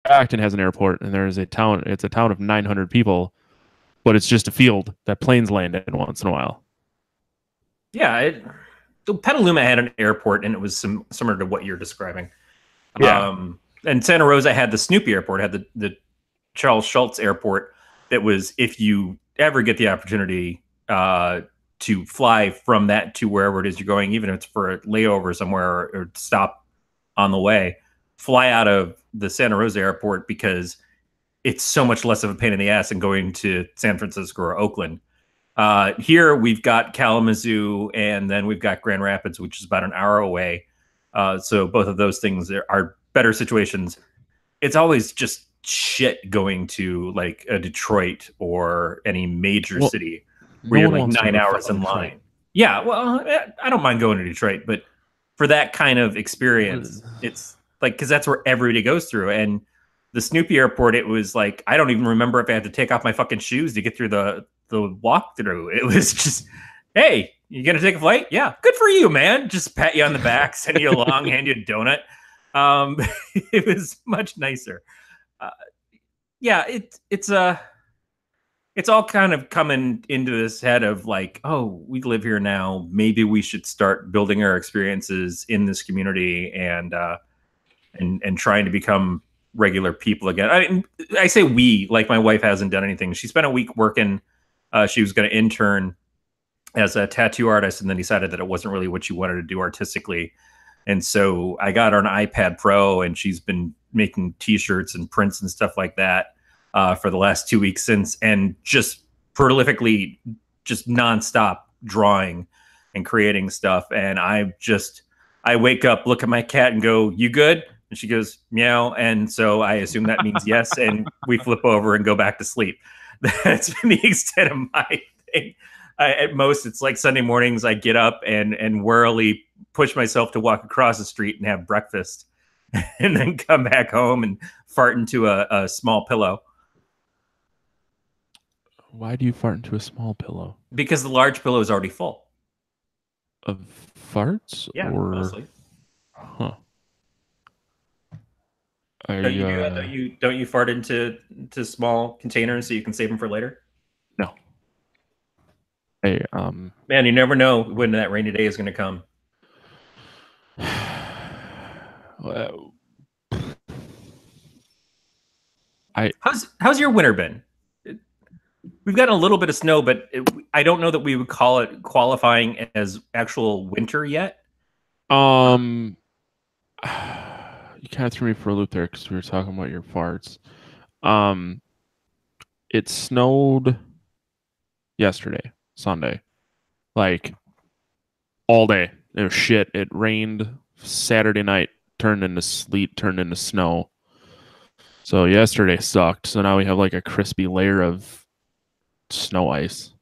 Acton has an airport, and there's a town. It's a town of 900 people, but it's just a field that planes land in once in a while. Yeah, Petaluma had an airport, and it was similar to what you're describing. Yeah. And Santa Rosa had the Snoopy airport, had the Charles Schultz airport. That was, if you ever get the opportunity to fly from that to wherever it is you're going, even if it's for a layover somewhere or stop on the way, fly out of the Santa Rosa airport, because it's so much less of a pain in the ass than going to San Francisco or Oakland. Here we've got Kalamazoo, and then we've got Grand Rapids, which is about an hour away. So both of those things are better situations. It's always just shit going to like a Detroit or any major city where you're like 9 hours in line. Detroit. Yeah, well, I don't mind going to Detroit, but for that kind of experience, it's like, because that's where everybody goes through. And the Snoopy airport, it was like, I don't even remember if I had to take off my fucking shoes to get through the walkthrough. It was just, hey, you gonna take a flight? Yeah, good for you, man. Just pat you on the back, send you along, hand you a donut. It was much nicer. Yeah, it's all kind of coming into this head of like, oh, we live here now. Maybe we should start building our experiences in this community and trying to become regular people again. I mean, I say we, like my wife hasn't done anything. She spent a week working. She was going to intern as a tattoo artist, and then decided that it wasn't really what she wanted to do artistically. And so I got her an iPad Pro, and she's been making T-shirts and prints and stuff like that for the last 2 weeks since, and just prolifically, just nonstop drawing and creating stuff. And I wake up, look at my cat, and go, "You good?" And she goes, "Meow." And so I assume that means yes, and we flip over and go back to sleep. That's been the extent of my thing. At most, it's like Sunday mornings, I get up and warily push myself to walk across the street and have breakfast, and then come back home and fart into a small pillow. Why do you fart into a small pillow? Because the large pillow is already full. Of farts? Yeah, or... mostly. Huh. Don't you do that? Don't you fart into small containers so you can save them for later? No. Hey, man, you never know when that rainy day is going to come. How's your winter been? We've gotten a little bit of snow, but I don't know that we would call it qualifying as actual winter yet. You kind of threw me for a loop there because we were talking about your farts. It snowed yesterday, Sunday, like all day. It was shit. It rained Saturday night, turned into sleet, turned into snow. So yesterday sucked. So now we have like a crispy layer of snow ice.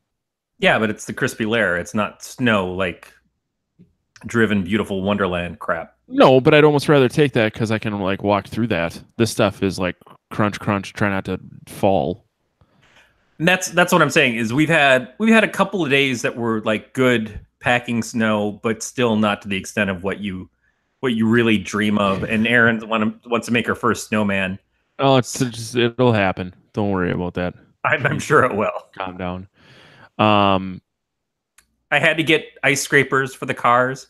Yeah, but it's the crispy layer. It's not snow like driven beautiful Wonderland crap. No, but I'd almost rather take that because I can like walk through that. This stuff is like crunch, crunch, try not to fall. And that's what I'm saying is we've had a couple of days that were like good packing snow, but still not to the extent of what you really dream of. And Erin wants to make her first snowman. Oh, it'll happen. Don't worry about that. I'm sure it will. Calm down. I had to get ice scrapers for the cars.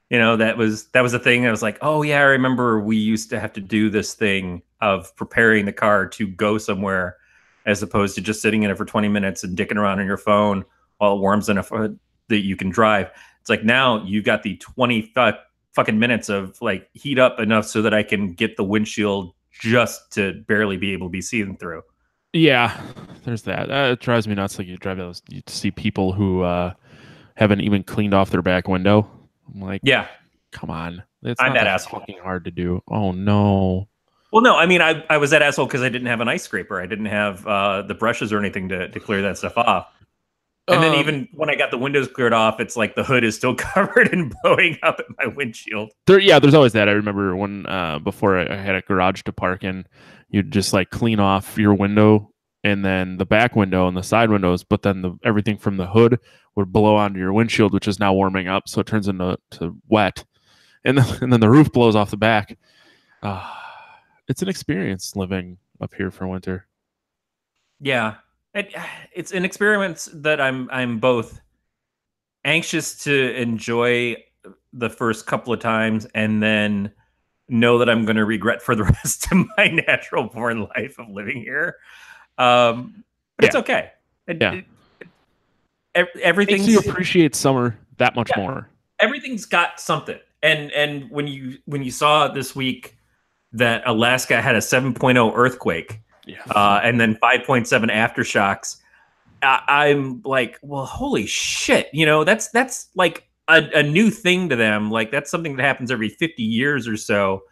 You know, that was a thing. I was like, oh yeah, I remember we used to have to do this thing of preparing the car to go somewhere, as opposed to just sitting in it for 20 minutes and dicking around on your phone while it warms enough that you can drive. It's like now you've got the 20 fucking minutes of like heat up enough so that I can get the windshield just to barely be able to be seen through. Yeah, there's that. It drives me nuts. Like you see people who haven't even cleaned off their back window. I'm like, yeah, come on. It's not that fucking hard to do. Oh no. Well, no, I mean, I was that asshole because I didn't have an ice scraper. I didn't have the brushes or anything to clear that stuff off. And then even when I got the windows cleared off, it's like the hood is still covered and blowing up at my windshield. There's always that. I remember when before I had a garage to park in, you'd just like clean off your window and then the back window and the side windows, but then everything from the hood would blow onto your windshield, which is now warming up, so it turns into wet, and then the roof blows off the back. it's an experience living up here for winter. Yeah, it, it's an experience that I'm both anxious to enjoy the first couple of times and then know that I'm going to regret for the rest of my natural born life of living here. But it's Yeah, okay. It, yeah. it, Makes you everything's appreciate summer that much yeah, more. everything's got something. And when you saw this week that Alaska had a 7.0 earthquake Yeah, fuck. and then 5.7 aftershocks, I'm like, well, holy shit! You know, that's like a new thing to them. Like that's something that happens every 50 years or so.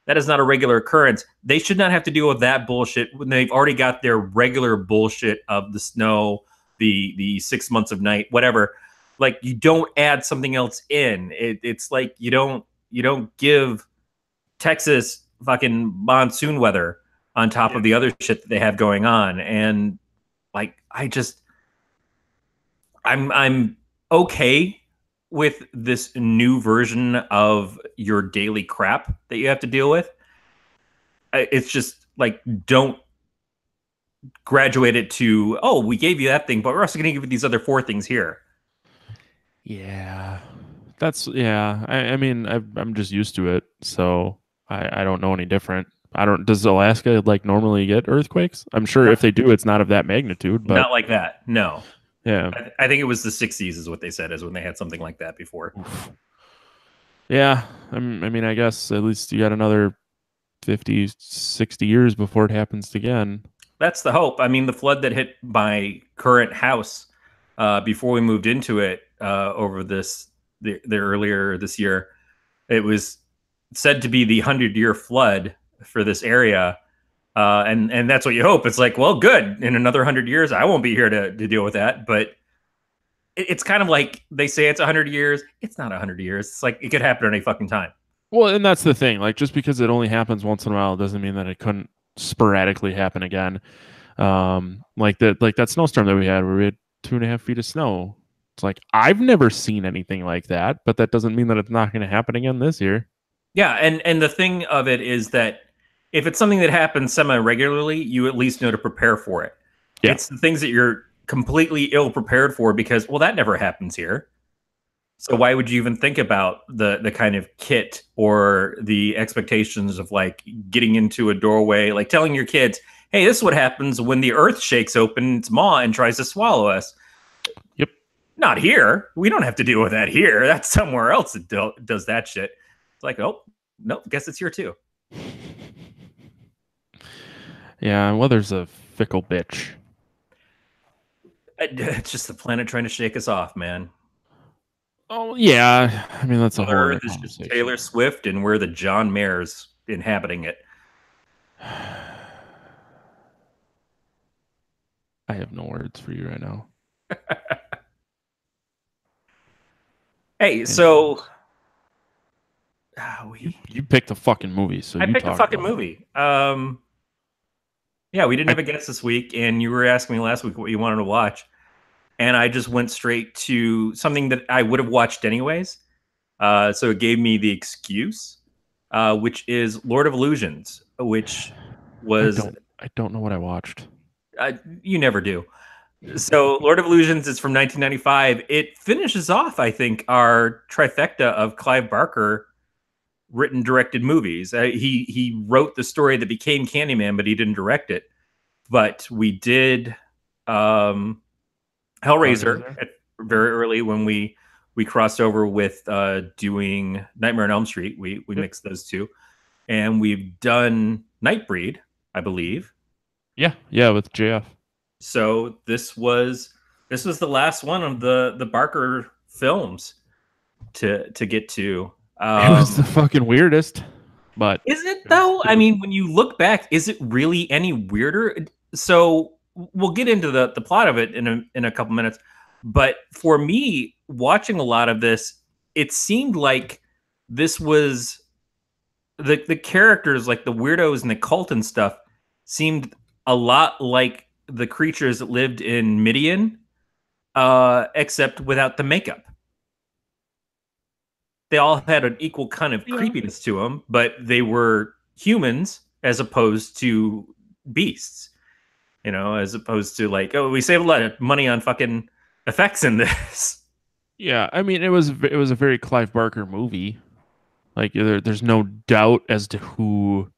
That is not a regular occurrence. They should not have to deal with that bullshit when they've already got their regular bullshit of the snow, the 6 months of night, whatever. Like you don't add something else in. It's like you don't give Texas fucking monsoon weather on top Yeah. of the other shit that they have going on. And like I'm okay with this new version of your daily crap that you have to deal with. It's just like don't graduate it to, oh, we gave you that thing, but we're also going to give you these other four things here. Yeah. That's yeah. I mean, I'm just used to it, so I don't know any different. I don't. Does Alaska like normally get earthquakes? I'm sure if Not, they do, it's not of that magnitude. But not like that. No. yeah, I think it was the 60s is what they said is when they had something like that before. oof. Yeah. I mean, I guess at least you got another 50, 60 years before it happens again. That's the hope. I mean, the flood that hit my current house before we moved into it over the earlier this year, it was said to be the 100-year flood for this area. And that's what you hope. It's like, well, good. In another 100 years, I won't be here to deal with that. But it's kind of like they say it's 100 years. It's not 100 years. It's like it could happen at any fucking time. Well, and that's the thing. Like, just because it only happens once in a while doesn't mean that it couldn't sporadically happen again. Like that snowstorm that we had where we had 2.5 feet of snow. It's like I've never seen anything like that, but that doesn't mean that it's not going to happen again this year. Yeah, and the thing of it is that if it's something that happens semi regularly, you at least know to prepare for it. Yeah. It's the things that you're completely ill prepared for because well that never happens here. So why would you even think about the kind of kit or the expectations of like getting into a doorway, like telling your kids, "Hey, this is what happens when the earth shakes open its maw and tries to swallow us." Yep. Not here. We don't have to deal with that here. That's somewhere else that does that shit. It's like, oh, nope, guess it's here too. Yeah. Weather's a fickle bitch. It's just the planet trying to shake us off, man. Oh yeah. I mean that's a Mother whole other Earth is just Taylor conversation. Swift, and we're the John Mayers inhabiting it. I have no words for you right now. Hey, so Anyways, you we you picked a fucking movie, so I you picked a talk fucking about it. movie. Yeah, we didn't I have a guest this week, and you were asking me last week what you wanted to watch, and I just went straight to something that I would have watched anyways. So it gave me the excuse, which is Lord of Illusions, which was I don't know what I watched. you never do. So Lord of Illusions is from 1995. It finishes off, I think, our trifecta of Clive Barker written directed movies. He wrote the story that became Candyman, but he didn't direct it. But we did um, Hellraiser Hellraiser. at Yep. very early when we crossed over with doing Nightmare on Elm Street. We Yep. mixed those two, and we've done Nightbreed, I believe. Yeah. Yeah. With JF. So this was the last one of the Barker films to get to. It was the Um, fucking weirdest, but is it it was though? it I was mean, when you look back, is it really any weirder? So we'll get into the plot of it in a couple minutes. But for me, watching a lot of this, it seemed like this was the characters, like the weirdos and the cult and stuff, seemed a lot like the creatures that lived in Midian, except without the makeup. They all had an equal kind of yeah. creepiness to them, but they were humans as opposed to beasts. You know, as opposed to like, oh, we save a lot of money on fucking effects in this. Yeah, I mean, it was a very Clive Barker movie. Like there's no doubt as to who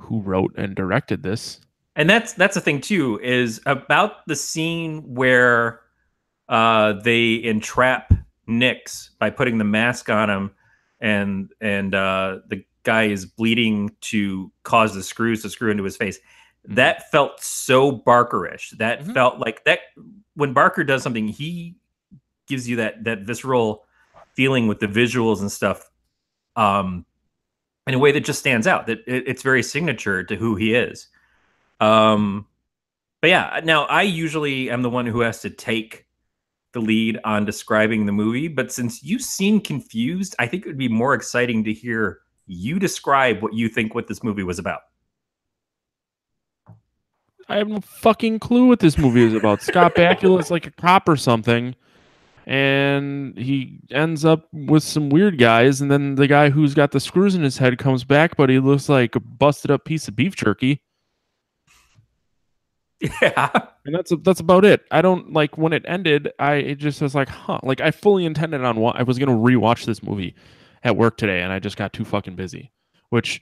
wrote and directed this. And that's the thing too, is about the scene where they entrap Nix by putting the mask on him, and the guy is bleeding to cause the screws to screw into his face. That felt so Barkerish. That felt like that when Barker does something, he gives you that visceral feeling with the visuals and stuff, in a way that just stands out. That it's very signature to who he is. But yeah, now I usually am the one who has to take the lead on describing the movie, but since you seem confused, I think it would be more exciting to hear you describe what you think what this movie was about. I have no fucking clue what this movie is about. Scott Bakula is like a cop or something, and he ends up with some weird guys, and then the guy who's got the screws in his head comes back, but he looks like a busted up piece of beef jerky. Yeah. And that's about it. I don't like when it ended. It just was like, huh. Like I fully intended on what I was gonna rewatch this movie at work today, and I just got too fucking busy. Which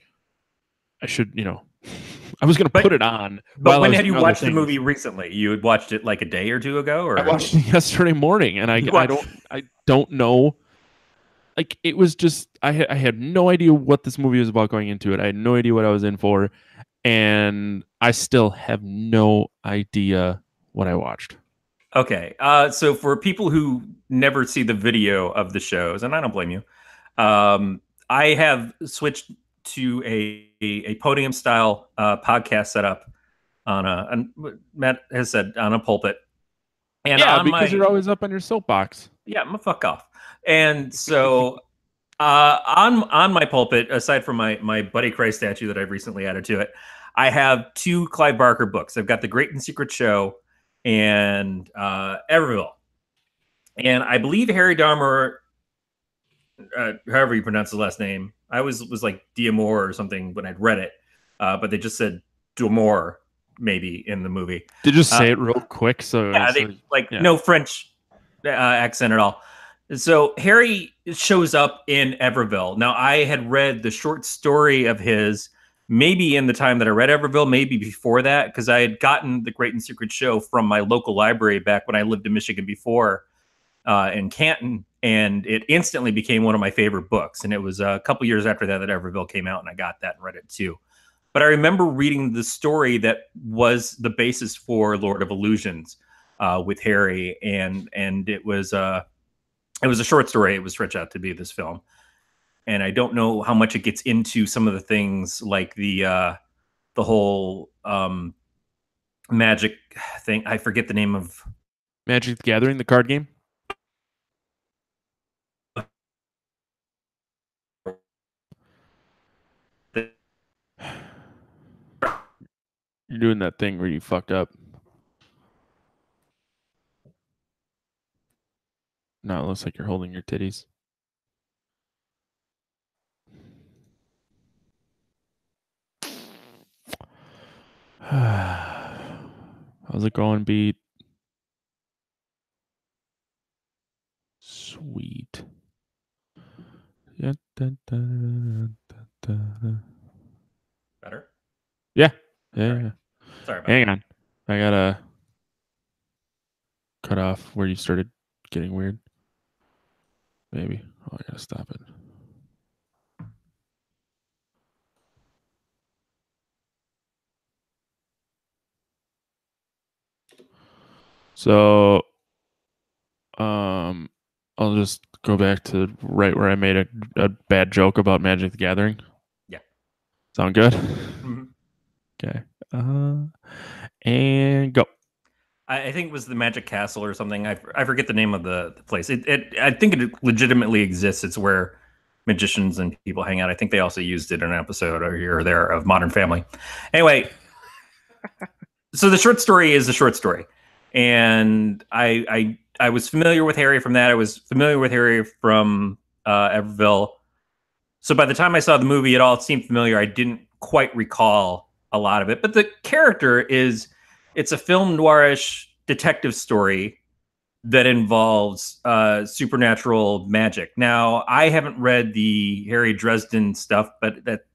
I should, I was gonna put it on. But while I when was had you doing other watched the things. movie recently? You had watched it like a day or two ago, or I watched it yesterday morning, and I don't know. Like it was just I had no idea what this movie was about going into it. I had no idea what I was in for, and I still have no idea what I watched. Okay. So for people who never see the video of the shows, and I don't blame you, I have switched to a podium style podcast setup Matt has said on a pulpit. And Yeah, on because my you're always up on your soapbox. yeah, I'm gonna fuck off. And so on my pulpit, aside from my Buddy Christ statue that I've recently added to it, I have two Clive Barker books. I've got The Great and Secret Show and Everville. And I believe Harry Dahmer, however you pronounce his last name, I was like Diamore or something when I'd read it, but they just said Dumore maybe in the movie. Did you just say it real quick? Yeah, they no French accent at all. So Harry shows up in Everville. Now I had read the short story of his maybe in the time that I read Everville, maybe before that, because I had gotten The Great and Secret Show from my local library back when I lived in Michigan before, in Canton, and it instantly became one of my favorite books. And it was a couple years after that Everville came out, and I got that and read it too. But I remember reading the story that was the basis for Lord of Illusions with Harry, and it was a short story. It was stretched out to be this film, and I don't know how much it gets into some of the things like the whole magic thing. I forget the name of Magic the Gathering, the card game. You're doing that thing where you fucked up. No, it looks like you're holding your titties. How's it going, Beat? Sweet. Yeah. better. Yeah. Right. Sorry about Hang that. on. I gotta cut off where you started getting weird. Maybe. Oh, I gotta stop it. So, I'll just go back to right where I made a bad joke about Magic the Gathering. Yeah. Sound good? Mm-hmm. Okay. And go. I think it was the Magic Castle or something. I forget the name of the place. I think it legitimately exists. It's where magicians and people hang out. I think they also used it in an episode or here or there of Modern Family. Anyway, so the short story is a short story, and I was familiar with Harry from that. I was familiar with Harry from Everville. So by the time I saw the movie, it all seemed familiar. I didn't quite recall a lot of it. But the character is, it's a film noirish detective story that involves supernatural magic. Now, I haven't read the Harry Dresden stuff, but that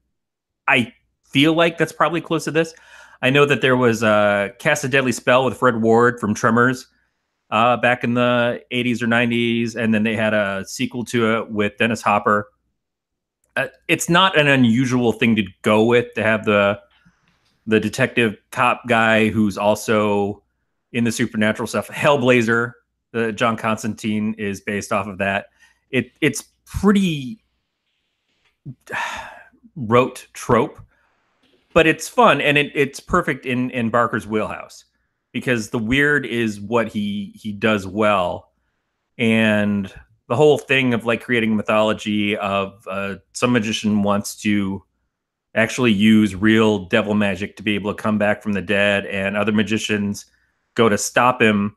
I feel like that's probably close to this. I know that there was Cast a Deadly Spell with Fred Ward from Tremors back in the 80s or 90s, and then they had a sequel to it with Dennis Hopper. It's not an unusual thing to go with, to have the detective cop guy who's also in the supernatural stuff. Hellblazer, the John Constantine is based off of that. It's pretty rote trope, but it's fun, and it's perfect in Barker's wheelhouse, because the weird is what he does well. And the whole thing of like creating mythology of some magician wants to actually use real devil magic to be able to come back from the dead, and other magicians go to stop him,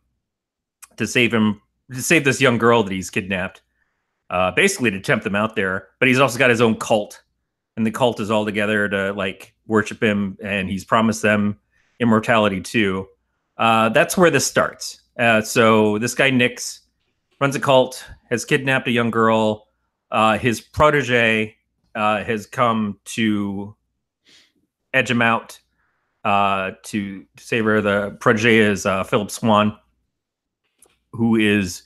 to save this young girl that he's kidnapped, basically to tempt them out there. But he's also got his own cult, and the cult is all together to like worship him, and he's promised them immortality too. That's where this starts. So this guy Nix runs a cult, has kidnapped a young girl. His protege has come to edge him out, to save her. The protege is Philip Swan, who is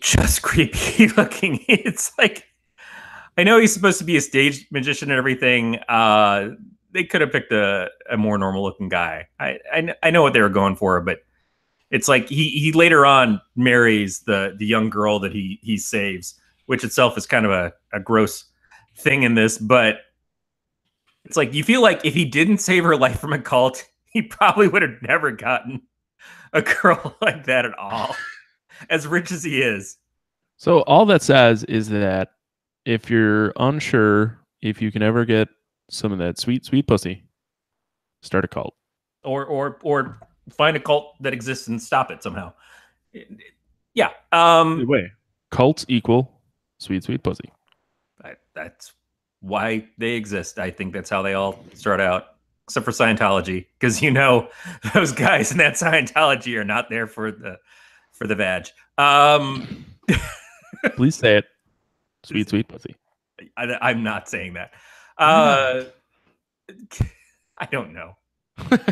just creepy looking. It's like, I know he's supposed to be a stage magician and everything. They could have picked a more normal looking guy. I know what they were going for, but it's like he later on marries the young girl that he saves, which itself is kind of a gross thing in this. But it's like, you feel like if he didn't save her life from a cult, he probably would have never gotten a girl like that at all, as rich as he is. So all that says is that if you're unsure if you can ever get some of that sweet, sweet pussy, start a cult. Or find a cult that exists and stop it somehow. Yeah. Either way, cults equal sweet, sweet pussy. That's why they exist. I think that's how they all start out, except for Scientology, because those guys in that Scientology are not there for the vag. Please say it. Sweet, sweet pussy. I'm not saying that. I don't know.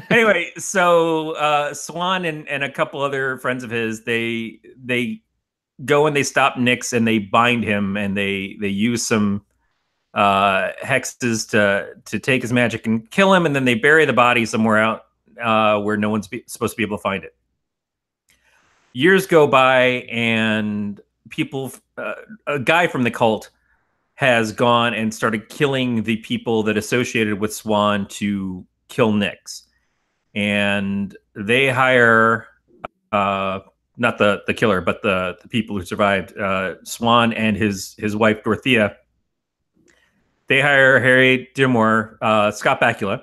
Anyway, so Swan and a couple other friends of his, they go and they stop Nix, and they bind him, and they use some hexes to take his magic and kill him, and then they bury the body somewhere out where no one's supposed to be able to find it. Years go by, and people, a guy from the cult has gone and started killing the people that associated with Swan to kill Nix. And they hire, not the killer, but the people who survived, Swan and his wife, Dorothea. They hire Harry Dearmore, Scott Bakula.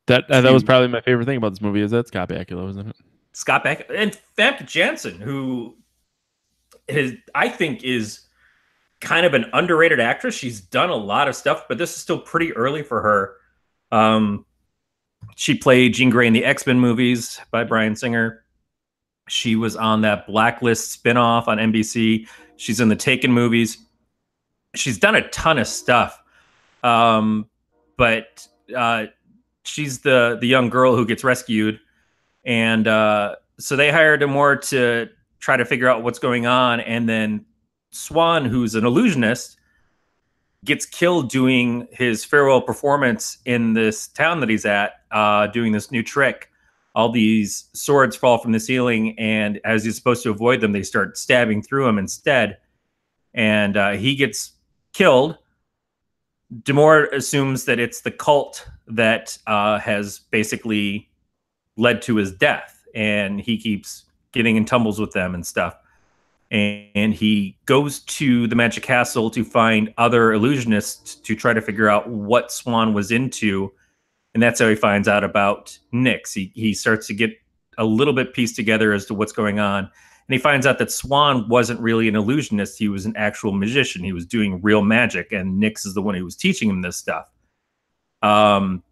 That was probably my favorite thing about this movie, is that Scott Bakula, wasn't it? Scott Bakula. And Famke Janssen, who I think is kind of an underrated actress. She's done a lot of stuff, but this is still pretty early for her. She played Jean Grey in the X-Men movies by Bryan Singer. She was on that Blacklist spinoff on NBC. She's in the Taken movies. She's done a ton of stuff. But she's the young girl who gets rescued. And so they hired Demore to try to figure out what's going on. And then Swan, who's an illusionist, gets killed doing his farewell performance in this town that he's at, doing this new trick. All these swords fall from the ceiling, and as he's supposed to avoid them, they start stabbing through him instead. And he gets killed. Demore assumes that it's the cult that has basically led to his death, and he keeps getting in tumbles with them and stuff. And he goes to the Magic Castle to find other illusionists to try to figure out what Swan was into. And that's how he finds out about Nix. He starts to get a little bit pieced together as to what's going on. And he finds out that Swan wasn't really an illusionist. He was an actual magician. He was doing real magic. And Nix is the one who was teaching him this stuff. Um,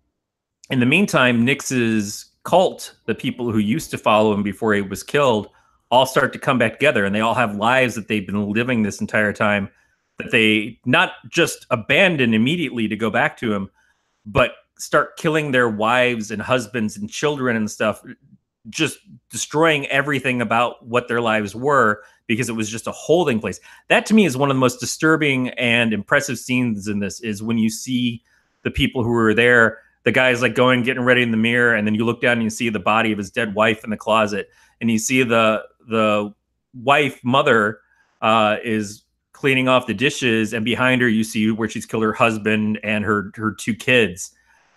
in the meantime, Nix's cult, the people who used to follow him before he was killed, all start to come back together, and they all have lives that they've been living this entire time that they not just abandon immediately to go back to him, but start killing their wives and husbands and children and stuff, just destroying everything about what their lives were because it was just a holding place. That to me is one of the most disturbing and impressive scenes in this, is when you see the people who were there, the guy's like going getting ready in the mirror, and then you look down and you see the body of his dead wife in the closet, and you see the wife mother is cleaning off the dishes, and behind her you see where she's killed her husband and her two kids,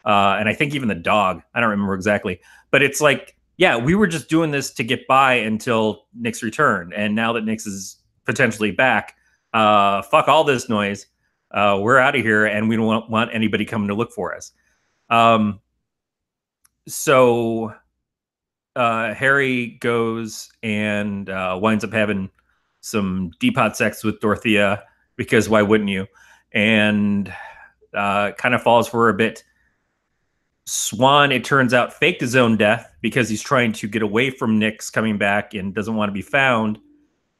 and I think even the dog. I don't remember exactly, but it's like, yeah, we were just doing this to get by until Nick's return, and now that Nick's is potentially back, fuck all this noise. We're out of here, and we don't want anybody coming to look for us. Um, so Harry goes and winds up having some depot sex with Dorothea, because why wouldn't you? And kind of falls for her a bit. Swan, it turns out, faked his own death because he's trying to get away from Nyx coming back and doesn't want to be found,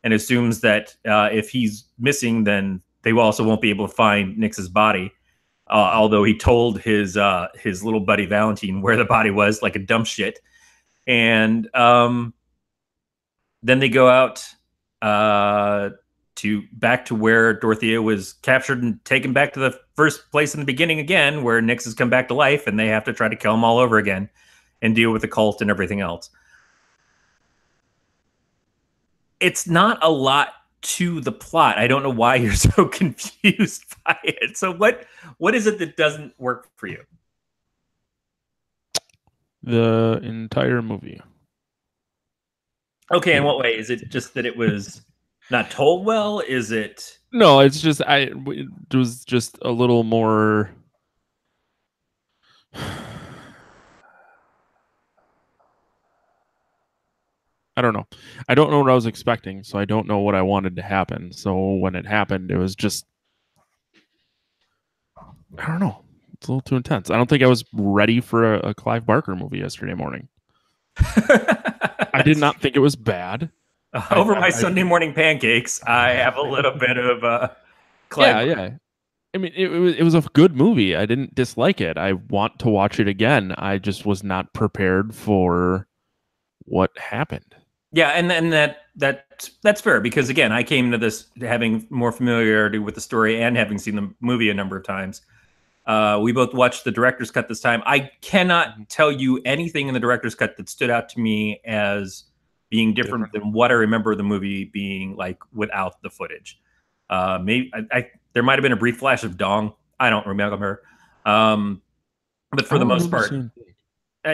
and assumes that if he's missing, then they also won't be able to find Nyx's body. Although he told his little buddy Valentine where the body was, like a dumb shit. And then they go out to back to where Dorothea was captured and taken back to the first place in the beginning again, where Nyx has come back to life, and they have to try to kill him all over again and deal with the cult and everything else. It's not a lot to the plot. I don't know why you're so confused by it. So what is it that doesn't work for you? The entire movie. Okay, in what way? Is it just that it was not told well? Is it No, it's just it was just a little more. I don't know. I don't know what I was expecting, so I don't know what I wanted to happen. So when it happened, it was just, I don't know. It's a little too intense. I don't think I was ready for a Clive Barker movie yesterday morning. I did not think it was bad. over my Sunday morning pancakes? I have a little bit of Clive. Yeah, yeah. I mean, it was a good movie. I didn't dislike it. I want to watch it again. I just was not prepared for what happened. Yeah, and that's fair, because again, I came to this having more familiarity with the story and having seen the movie a number of times. We both watched the director's cut this time. I cannot tell you anything in the director's cut that stood out to me as being different than what I remember the movie being like without the footage. Maybe there might have been a brief flash of Dong. I don't remember. But for I the don't most remember part, seeing.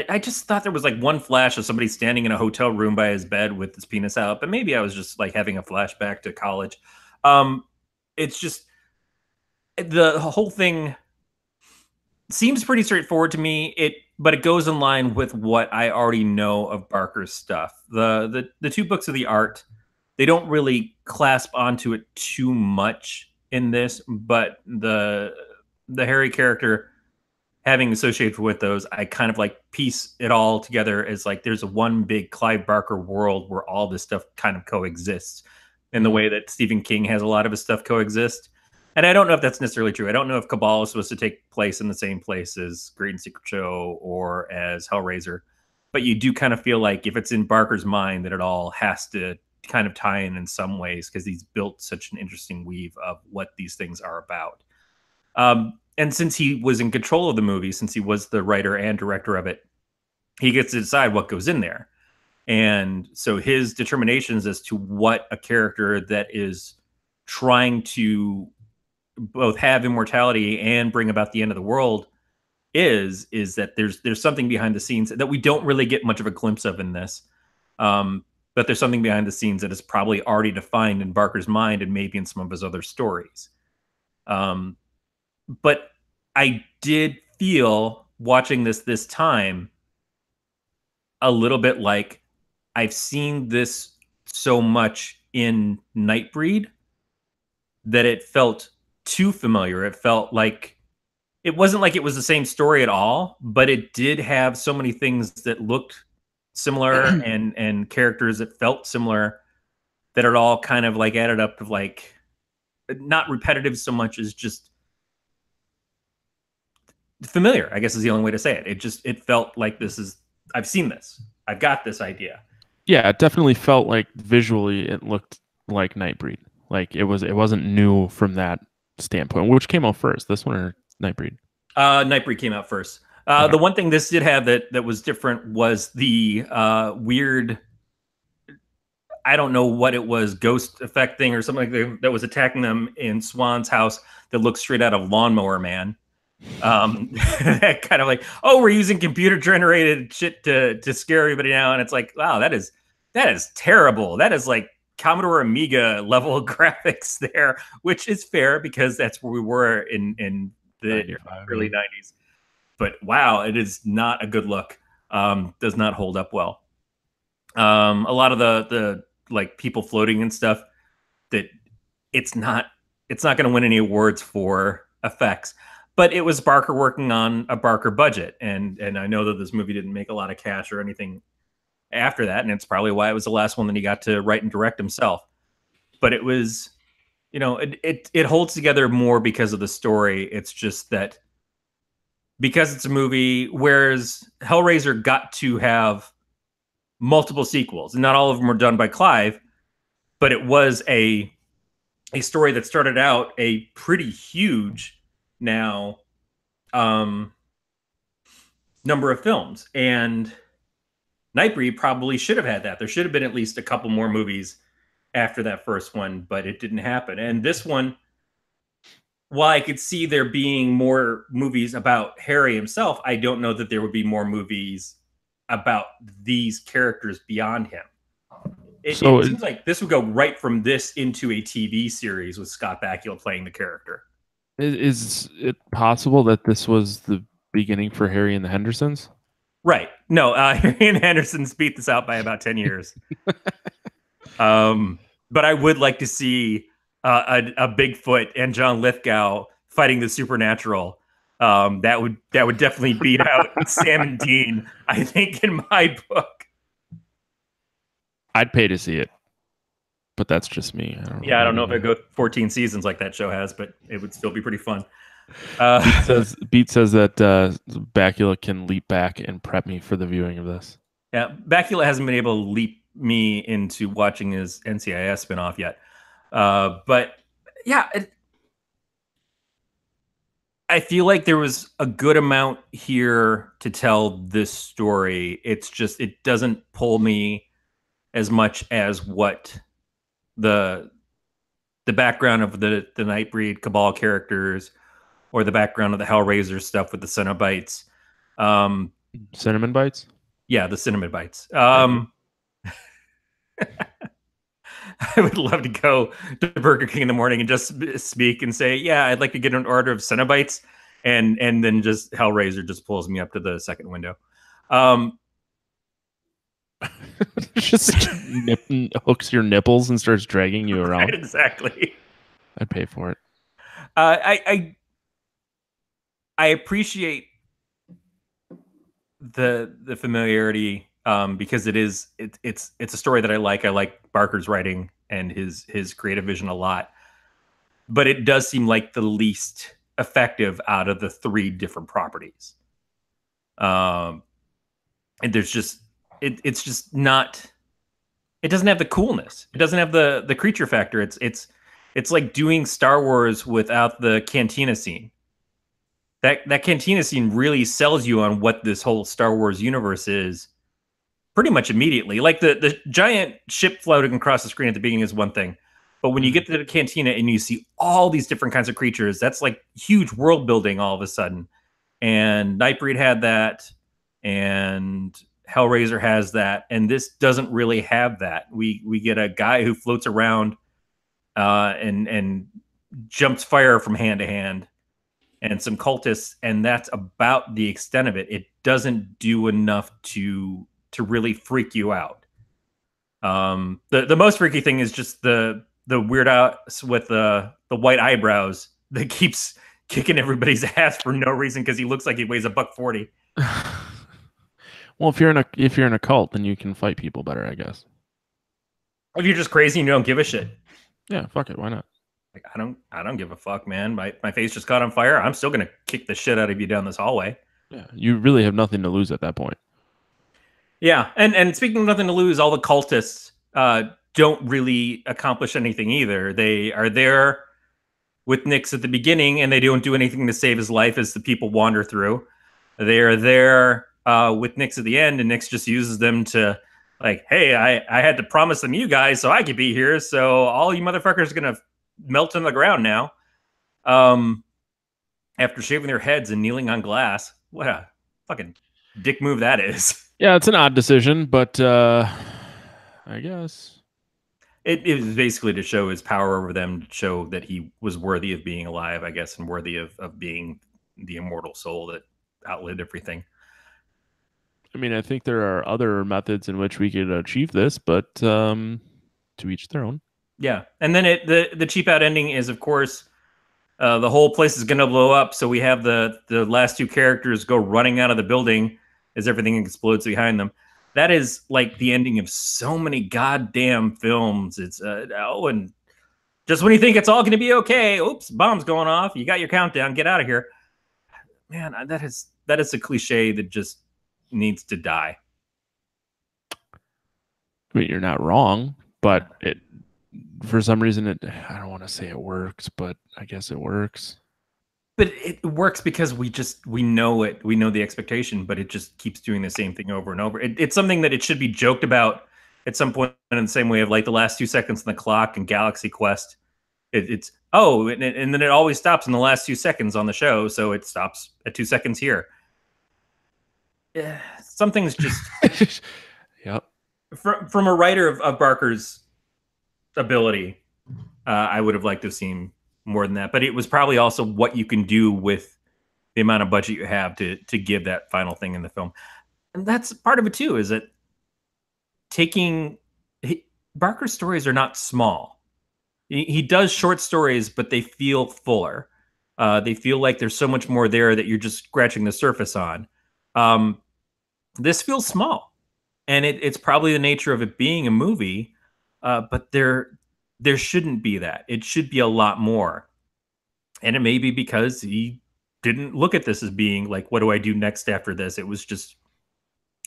I just thought there was like one flash of somebody standing in a hotel room by his bed with his penis out. But maybe I was just like having a flashback to college. It's just the whole thing seems pretty straightforward to me. But it goes in line with what I already know of Barker's stuff. The two books of the art, they don't really clasp onto it too much in this, but the Harry character, having associated with those, I kind of like piece it all together as like there's a one big Clive Barker world where all this stuff kind of coexists in the way that Stephen King has a lot of his stuff coexist. And I don't know if that's necessarily true. I don't know if Cabal is supposed to take place in the same place as Great and Secret Show or as Hellraiser, but you do kind of feel like if it's in Barker's mind that it all has to kind of tie in some ways, because he's built such an interesting weave of what these things are about. And since he was in control of the movie, since he was the writer and director of it, he gets to decide what goes in there. And so his determinations as to what a character that is trying to both have immortality and bring about the end of the world is that there's something behind the scenes that we don't really get much of a glimpse of in this. But there's something behind the scenes that is probably already defined in Barker's mind and maybe in some of his other stories. But I did feel watching this time a little bit like I've seen this so much in Nightbreed that it felt too familiar. It felt like it wasn't like it was the same story at all, but it did have so many things that looked similar and characters that felt similar that it all kind of like added up to like not repetitive so much as just familiar, I guess is the only way to say it. It felt like this is I've seen this. I've got this idea. Yeah, it definitely felt like visually it looked like Nightbreed. Like it wasn't new from that standpoint. Which came out first, this one or Nightbreed? Nightbreed came out first. Okay. The one thing this did have that was different was the weird. I don't know what it was, ghost effect thing or something like that was attacking them in Swan's house that looks straight out of Lawnmower Man. That kind of like, oh, we're using computer generated shit to scare everybody now, and it's like, wow, that is terrible. That is like Commodore Amiga level graphics there, which is fair because that's where we were in the 95, early yeah. 90s. But wow, it is not a good look. Does not hold up well. A lot of the like people floating and stuff that it's not going to win any awards for effects, but it was Barker working on a Barker budget, and I know that this movie didn't make a lot of cash or anything after that, and it's probably why it was the last one that he got to write and direct himself. But it was, it holds together more because of the story. It's just that because it's a movie, whereas Hellraiser got to have multiple sequels, and not all of them were done by Clive, but it was a story that started out a pretty huge now number of films, and Nightbreed probably should have had that. There should have been at least a couple more movies after that first one, but it didn't happen. And this one, while I could see there being more movies about Harry himself, I don't know that there would be more movies about these characters beyond him. It seems like this would go right from this into a TV series with Scott Bakula playing the character. Is it possible that this was the beginning for Harry and the Hendersons? Right. No, Harry and Henderson's beat this out by about 10 years. But I would like to see a Bigfoot and John Lithgow fighting the supernatural. That would definitely beat out Sam and Dean, I think, in my book. I'd pay to see it, but that's just me. I don't know if it'd go 14 seasons like that show has, but it would still be pretty fun. Beat says that Bakula can leap back and prep me for the viewing of this. Yeah, Bakula hasn't been able to leap me into watching his NCIS spinoff yet. But yeah, I feel like there was a good amount here to tell this story. It's just it doesn't pull me as much as what the background of the Nightbreed Cabal characters or the background of the Hellraiser stuff with the Cenobites. Cinnamon bites? Yeah, the cinnamon bites. I would love to go to Burger King in the morning and just speak and say, yeah, I'd like to get an order of Cenobites. And then just Hellraiser just pulls me up to the second window. Just hooks your nipples and starts dragging you around. Right, exactly. I'd pay for it. I appreciate the familiarity because it's a story that I like. I like Barker's writing and his creative vision a lot, but it does seem like the least effective out of the three different properties. And there's just it's just not. It doesn't have the coolness. It doesn't have the creature factor. It's like doing Star Wars without the cantina scene. That cantina scene really sells you on what this whole Star Wars universe is pretty much immediately. Like the giant ship floating across the screen at the beginning is one thing, but when you get to the cantina and you see all these different kinds of creatures, that's like huge world building all of a sudden. And Nightbreed had that, and Hellraiser has that, and this doesn't really have that. We get a guy who floats around and jumps fire from hand to hand, and some cultists, and that's about the extent of it. It doesn't do enough to really freak you out. The most freaky thing is just the weird out with the white eyebrows that keeps kicking everybody's ass for no reason because he looks like he weighs a buck 40. Well, if you're in a cult, then you can fight people better, I guess. If you're just crazy and you don't give a shit, Yeah, fuck it, why not? like I don't give a fuck, man. My face just caught on fire. I'm still gonna kick the shit out of you down this hallway. Yeah, you really have nothing to lose at that point. Yeah, and speaking of nothing to lose, all the cultists don't really accomplish anything either. They are there with Nyx at the beginning, and they don't do anything to save his life as the people wander through. They are there with Nyx at the end, and Nyx just uses them to, like, hey, I had to promise them you guys so I could be here, so all you motherfuckers are gonna melt in the ground now. Um, after shaving their heads and kneeling on glass. What a fucking dick move that is. Yeah, it's an odd decision, but I guess. It was basically to show his power over them, to show that he was worthy of being alive, I guess, and worthy of being the immortal soul that outlived everything. I mean, I think there are other methods in which we could achieve this, but to each their own. Yeah, and then the cheap out ending is, of course, the whole place is going to blow up. So we have the last two characters go running out of the building as everything explodes behind them. That is like the ending of so many goddamn films. It's and just when you think it's all going to be okay, oops, bomb's going off. You got your countdown. Get out of here, man. That is a cliche that just needs to die. I mean, you're not wrong, but it for some reason I don't want to say it works, but I guess it works. But it works because we know it, we know the expectation, but it just keeps doing the same thing over and over. It's something that it should be joked about at some point in the same way of like the last 2 seconds on the clock and Galaxy Quest. It's and then it always stops in the last 2 seconds on the show, so it stops at 2 seconds here. Yeah, something's just Yep. from a writer of Barker's ability. I would have liked to have seen more than that, but it was probably also what you can do with the amount of budget you have to give that final thing in the film. And that's part of it too, is that taking Barker's stories are not small. He does short stories, but they feel fuller. They feel like there's so much more there that you're just scratching the surface on. This feels small, and it's probably the nature of it being a movie, but there shouldn't be that. It should be a lot more. And it may be because he didn't look at this as being like, what do I do next after this? It was just,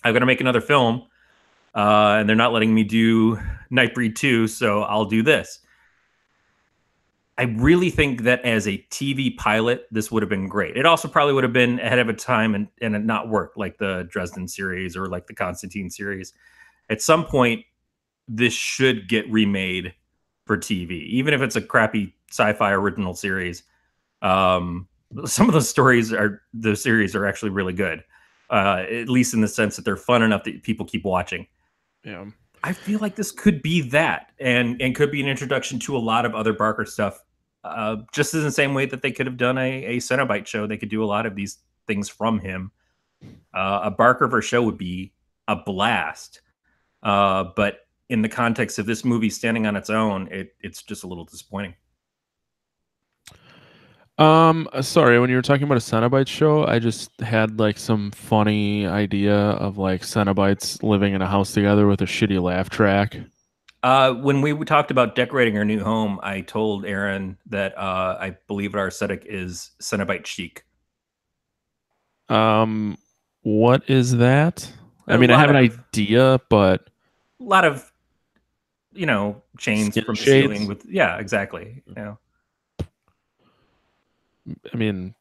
I'm going to make another film, and they're not letting me do Nightbreed 2, so I'll do this. I really think that as a TV pilot, this would have been great. It also probably would have been ahead of a time and it not worked, like the Dresden series or like the Constantine series. At some point, this should get remade for TV, even if it's a crappy sci-fi original series. Some of the series are actually really good, at least in the sense that they're fun enough that people keep watching. Yeah. I feel like this could be that, and could be an introduction to a lot of other Barker stuff. Just in the same way that they could have done a Cenobite show, they could do a lot of these things from him. A Barkerverse show would be a blast, but in the context of this movie standing on its own, it's just a little disappointing. Sorry, when you were talking about a Cenobite show, I just had like some funny idea of like Cenobites living in a house together with a shitty laugh track. When we talked about decorating our new home, I told Aaron that I believe our aesthetic is Cenobite chic. Um, what is that? I A mean, I lot have an of idea, but lot of chains skin from the ceiling shades. with, yeah, exactly. I mean,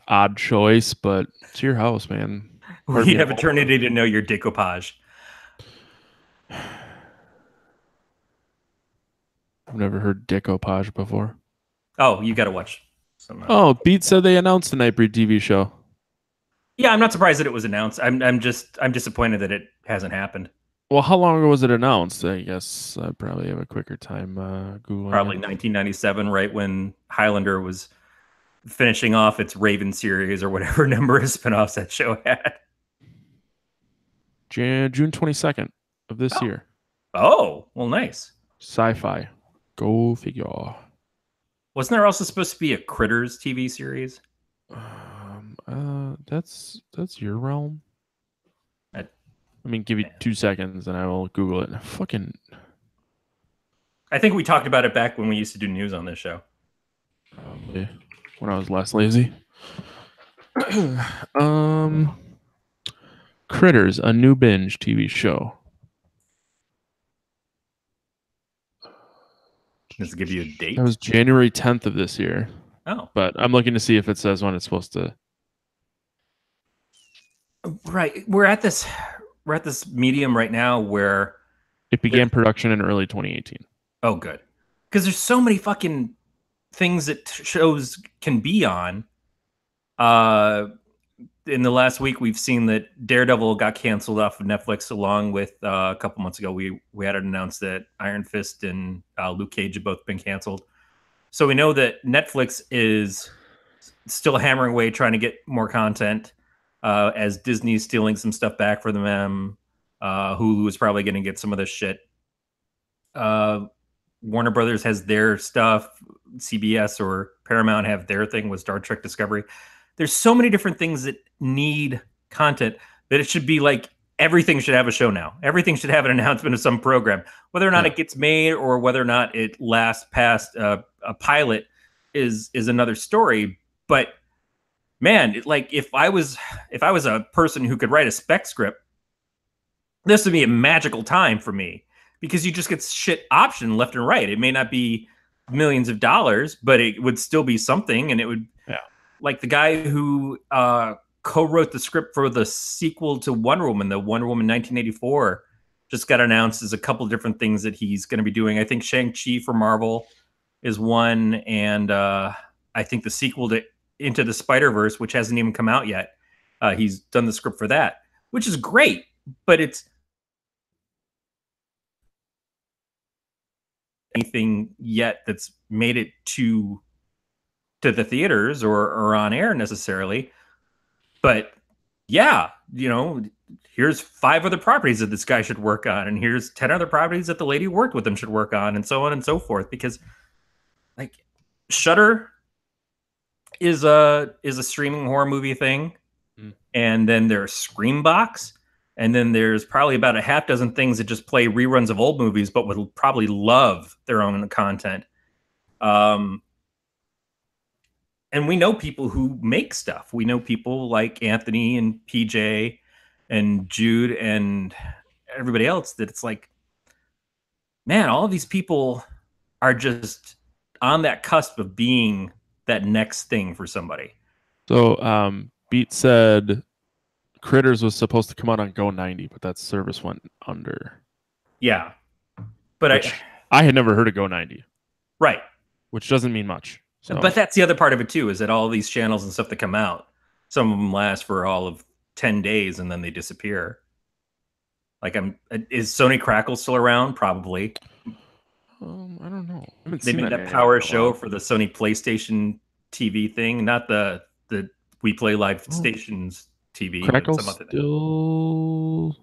odd choice, but it's your house, man. Part of We being a have homeowner. eternity to know your decoupage. I've never heard decoupage before. Oh, you got to watch some. Oh, Beat said they announced a Nightbreed TV show. Yeah, I'm not surprised that it was announced. I'm disappointed that it hasn't happened. Well, how long ago was it announced? I guess I probably have a quicker time Googling Probably it. 1997, right when Highlander was finishing off its Raven series or whatever number of spinoffs that show had. June 22nd of this Oh, year. oh, well, nice. Sci-fi. Go figure. Wasn't there also supposed to be a Critters TV series? That's your realm. I, Let me give you 2 seconds and I will Google it. Fucking I think we talked about it back when we used to do news on this show. probably when I was less lazy. um, Critters, a new binge TV show. Does it give you a That date? was January 10th of this year, Oh, but I'm looking to see if it says when it's supposed to. right. We're at this medium right now where It there, began production in early 2018. oh, good, because there's so many fucking things that shows can be on. Uh, in the last week, we've seen that Daredevil got canceled off of Netflix, along with a couple months ago we had it announced that Iron Fist and Luke Cage have both been canceled. So we know that Netflix is still hammering away trying to get more content, as Disney's stealing some stuff back for them. Hulu is probably going to get some of this shit. Uh, Warner Brothers has their stuff. CBS or Paramount have their thing with Star Trek Discovery. There's so many different things that need content that it should be like everything should have a show now. Everything should have an announcement of some program, whether or not Yeah. it gets made or whether or not it lasts past a pilot is another story. But man, like if I was a person who could write a spec script, this would be a magical time for me because you just get shit option left and right. It may not be millions of dollars, but it would still be something, and it would, Yeah. like the guy who co-wrote the script for the sequel to Wonder Woman, the Wonder Woman 1984, just got announced as a couple different things that he's going to be doing. I think Shang-Chi for Marvel is one, and I think the sequel to Into the Spider-Verse, which hasn't even come out yet, he's done the script for that, which is great, but it's anything yet that's made it to the theaters or on air necessarily. But yeah, here's 5 other properties that this guy should work on, and here's 10 other properties that the lady who worked with him should work on, and so on and so forth. Because like Shutter is a streaming horror movie thing, Mm. and then there's Screambox, and then there's probably about a half dozen things that just play reruns of old movies, but would probably love their own content. Um, and we know people who make stuff. We know people like Anthony and PJ and Jude and everybody else that it's like, man, all of these people are just on that cusp of being that next thing for somebody. So, Beat said Critters was supposed to come out on Go 90, but that service went under. Yeah. But Which I had never heard of Go 90, right. which doesn't mean much. So, But that's the other part of it too, is that all these channels and stuff that come out, some of them last for all of 10 days and then they disappear. Like, is Sony Crackle still around? Probably. I don't know. I haven't They seen made that name in power a show while. for the Sony PlayStation TV thing, not the We Play Live Oh, Stations TV, but Crackle's some other thing. still.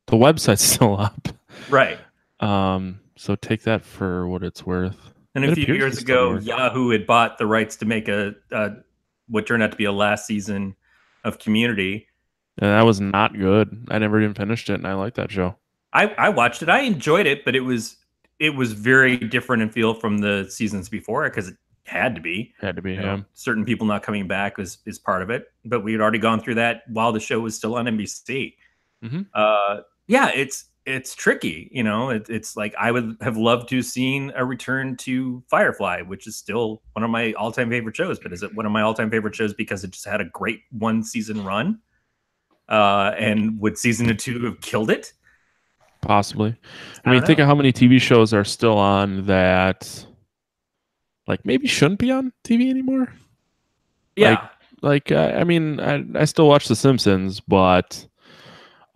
The website's still up. Right. So take that for what it's worth. And It a few appears years to still be ago, working. Yahoo had bought the rights to make a what turned out to be a last season of Community. And that was not good. I never even finished it, and I like that show. I watched it. I enjoyed it, but it was very different in feel from the seasons before because it had to be. Had to be him. Certain people not coming back is part of it, but we had already gone through that while the show was still on NBC. Mm-hmm. Yeah, it's tricky. It's like I would have loved to seen a return to Firefly, which is still one of my all-time favorite shows. But is it one of my all-time favorite shows because it just had a great one season run? And would season 2 have killed it? Possibly. I I mean, don't think know. of how many TV shows are still on that, like maybe shouldn't be on TV anymore. Yeah, I mean, I still watch The Simpsons, but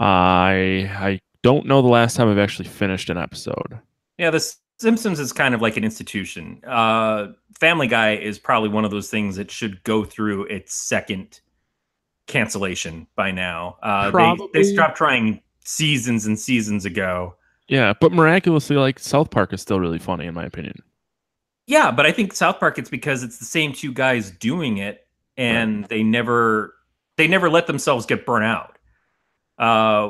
I don't know the last time I've actually finished an episode. yeah. The Simpsons is kind of like an institution. Family Guy is probably one of those things that should go through its second cancellation by now. They Probably. stopped trying seasons and seasons ago. Yeah, but miraculously, like South Park is still really funny in my opinion. Yeah, but I think South Park it's because it's the same two guys doing it, Right. and they never let themselves get burnt out.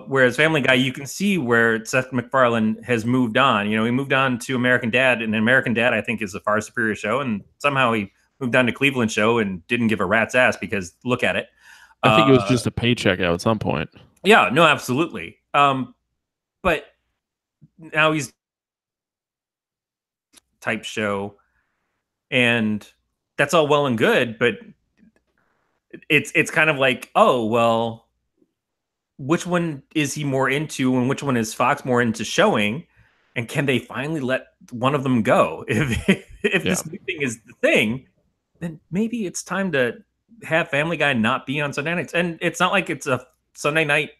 Whereas Family Guy, you can see where Seth MacFarlane has moved on. You know, he moved on to American Dad, and American Dad I think is a far superior show, and somehow he moved on to Cleveland Show and didn't give a rat's ass because look at it. I think it was Uh, just a paycheck at some point. yeah, no, absolutely. But now he's type show, and that's all well and good, but it's kind of like, oh well, which one is he more into, and which one is Fox more into showing, and can they finally let one of them go? If Yeah. this new thing is the thing, then maybe it's time to have Family Guy not be on Sunday nights. And it's not like it's a Sunday night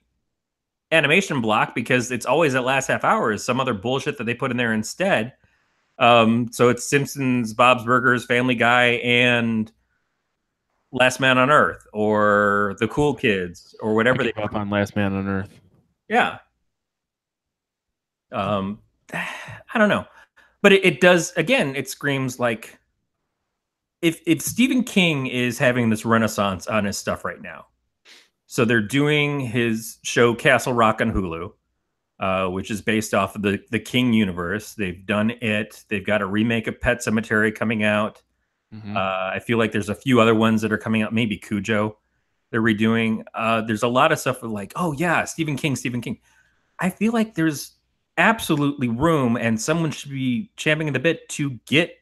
animation block because it's always that last half hour is some other bullshit that they put in there instead. So it's Simpsons, Bob's Burgers, Family Guy, and Last Man on Earth, or The Cool Kids, or I whatever they gave want up to. on Last Man on Earth. Yeah. Um, I don't know, but it does. Again, it screams like if Stephen King is having this renaissance on his stuff right now. So they're doing his show Castle Rock on Hulu, which is based off of the King universe. They've done it. They've got a remake of Pet Cemetery coming out. Hmm. I feel like there's a few other ones that are coming out. Maybe Cujo they're redoing. There's a lot of stuff with like, oh yeah, Stephen King, Stephen King. I feel like there's absolutely room, and someone should be champing at the bit to get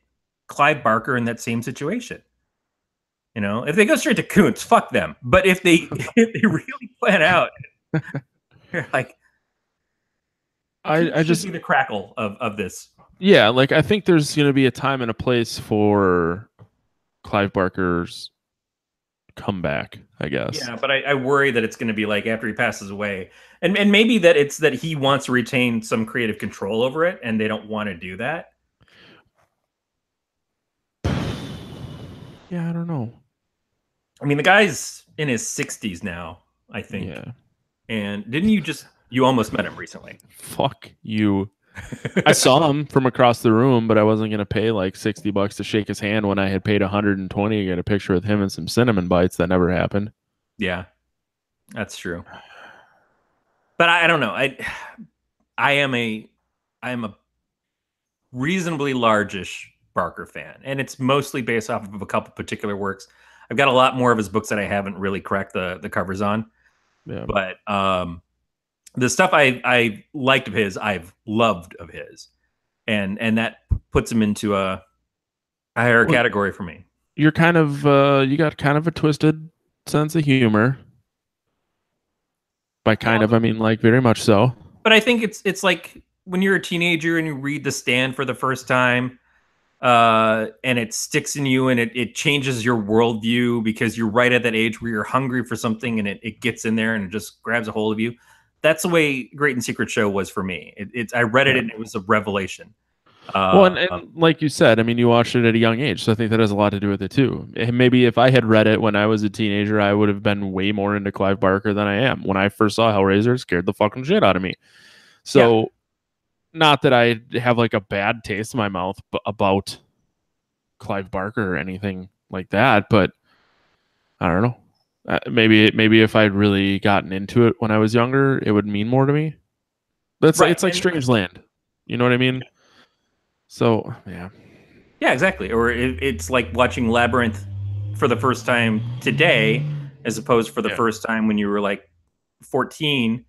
Clive Barker in that same situation. You know, if they go straight to Kuntz, fuck them. But if they if they really plan out, they're like Kuntz I should just be the crackle of this. yeah, like I think there's gonna be a time and a place for Clive Barker's comeback, I guess. Yeah, but I worry that it's going to be like after he passes away, and maybe that it's that he wants to retain some creative control over it, and they don't want to do that. Yeah, I don't know. I mean, the guy's in his 60s now, I think. Yeah. And didn't you almost met him recently? Fuck you. I saw him from across the room, but I wasn't gonna pay like $60 to shake his hand when I had paid 120 to get a picture with him and some cinnamon bites. That never happened. Yeah, that's true. But I don't know. I am a reasonably largish Barker fan, and it's mostly based off of a couple particular works. I've got a lot more of his books that I haven't really cracked the covers on, Yeah. but the stuff I liked of his, I've loved of his, and that puts him into a higher Well, category for me. you're kind of you got kind of a twisted sense of humor. By kind of, Well, I mean like very much so. but I think it's like when you're a teenager and you read The Stand for the first time, and it sticks in you and it changes your worldview because you're right at that age where you're hungry for something and it gets in there and it just grabs a hold of you. That's the way Great and Secret Show was for me. I read it Yeah. and it was a revelation. Well, Uh, and like you said, I mean, you watched it at a young age, so I think that has a lot to do with it too. And maybe if I had read it when I was a teenager, I would have been way more into Clive Barker than I am. When I first saw Hellraiser, it scared the fucking shit out of me. yeah, So, not that I have like a bad taste in my mouth about Clive Barker or anything like that, but I don't know. Maybe if I'd really gotten into it when I was younger, it would mean more to me. That's right. it's like And Strange Land. You know what I mean? So yeah, yeah, exactly. Or it's like watching Labyrinth for the first time today, as opposed for the yeah. first time when you were like 14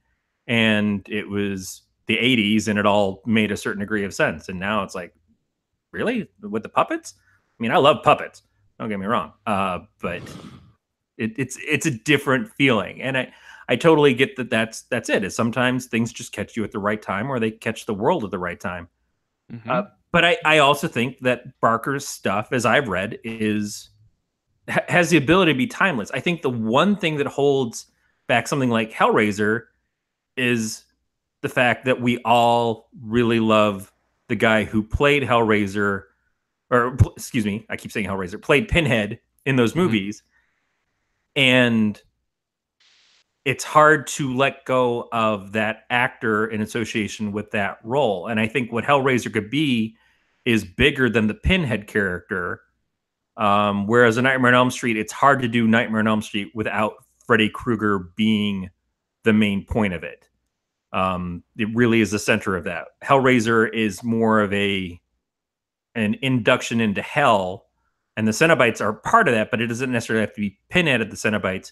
and it was the 80s and it all made a certain degree of sense. And now it's like, really? With the puppets? I mean, I love puppets. Don't get me wrong. But it's a different feeling. And I totally get that that's it. Is sometimes things just catch you at the right time or they catch the world at the right time. Hmm. But I also think that Barker's stuff, as I've read, has the ability to be timeless. I think the one thing that holds back something like Hellraiser is the fact that we all really love the guy who played Hellraiser, or excuse me, I keep saying Hellraiser, played Pinhead in those Hmm. movies, and it's hard to let go of that actor in association with that role. And I think what Hellraiser could be is bigger than the Pinhead character. Whereas a Nightmare on Elm Street, it's hard to do Nightmare on Elm Street without Freddy Krueger being the main point of it. It really is the center of that. Hellraiser is more of an induction into hell, and the Cenobites are part of that, but it doesn't necessarily have to be Pinhead at the Cenobites.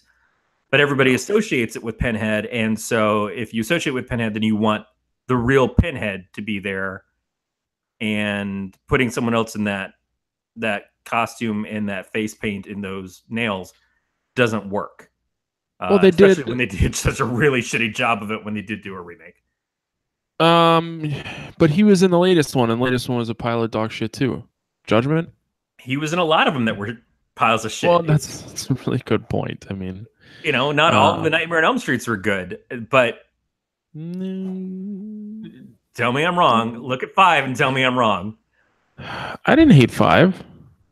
But everybody associates it with Pinhead, and so if you associate with Pinhead, then you want the real Pinhead to be there, and putting someone else in that costume and that face paint and those nails doesn't work. Well, they Especially did. when they did such a really shitty job of it when they did do a remake. Um, but he was in the latest one, and the latest one was a pile of dog shit too. Judgment. He was in a lot of them that were piles of Well, shit. that's a really good point. I mean, Not all of the Nightmare on Elm Streets were good, but mm, tell me I'm wrong. Look at 5 and tell me I'm wrong. I didn't hate 5.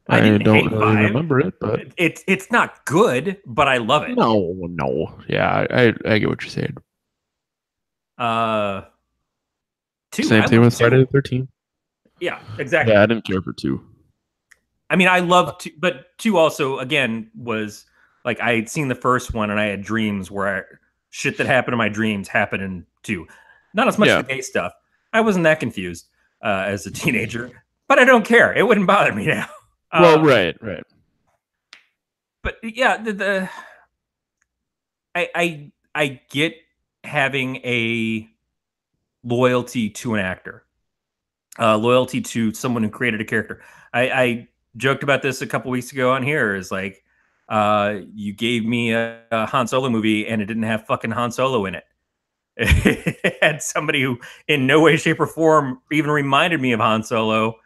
I I didn't don't hate really 5. remember it, but It's not good, but I love it. no. Yeah, I get what you're saying. Uh, 2. Same I thing love with Friday 2. the 13th. Yeah, exactly. Yeah, I didn't care for 2. I mean, I love 2, but 2 also again was like I had seen the first one and I had dreams where shit that happened in my dreams happened in 2. Not as much Yeah. the gay stuff. I wasn't that confused as a teenager, but I don't care. It wouldn't bother me now. Well, right. But yeah, I get having a loyalty to an actor, loyalty to someone who created a character. I joked about this a couple weeks ago on here. Is like, you gave me a Han Solo movie and it didn't have fucking Han Solo in it. It had somebody who, in no way, shape, or form, even reminded me of Han Solo,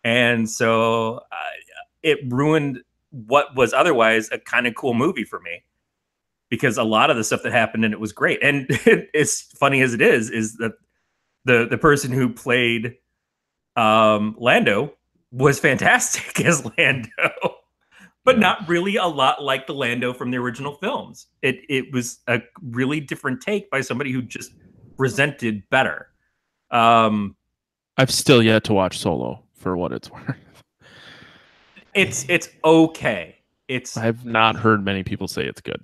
and so it ruined what was otherwise a kind of cool movie for me. Because a lot of the stuff that happened in it was great, and as funny as it is that the person who played Lando was fantastic as Lando, but not really a lot like the Lando from the original films. It was a really different take by somebody who just presented better. I've still yet to watch Solo for what it's worth. It's okay. I've not heard many people say it's good.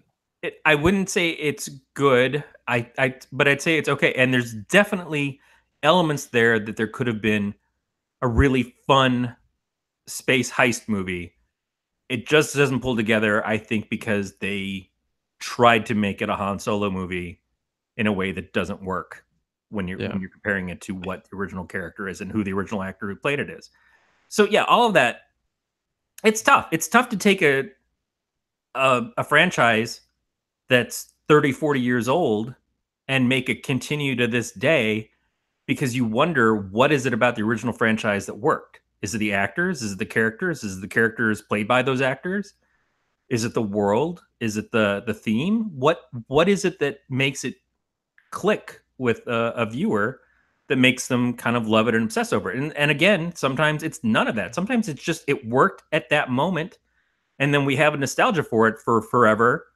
I wouldn't say it's good. But I'd say it's okay. And there's definitely elements there that there could have been a really fun space heist movie. It just doesn't pull together, I think, because they tried to make it a Han Solo movie in a way that doesn't work when you're comparing it to what the original character is and who the original actor who played it is. So yeah, all of that. It's tough. It's tough to take a franchise that's 30, 40 years old and make it continue to this day, because you wonder, what is it about the original franchise that worked? Is it the actors? Is it the characters? Is it the characters played by those actors? Is it the world? Is it the theme? What is it that makes it click with a viewer that makes them kind of love it and obsess over it? And again, sometimes it's none of that. Sometimes it's just it worked at that moment, and then we have a nostalgia for it for forever.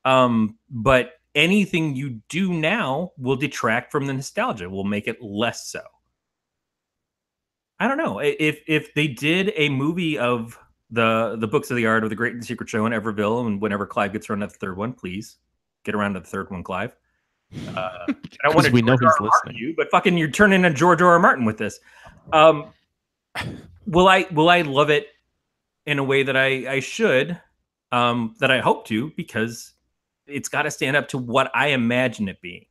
But anything you do now will detract from the nostalgia, will make it less so. I don't know. If they did a movie of the books of the art of the Great and Secret Show in Everville, and whenever Clive gets around to the third one, please get around to the third one, Clive. I don't want to we know George he's R. R. Martin listening. you, but fucking you're turning into George R. R. Martin with this. Will I love it in a way that I should, that I hope to, because it's got to stand up to what I imagine it being.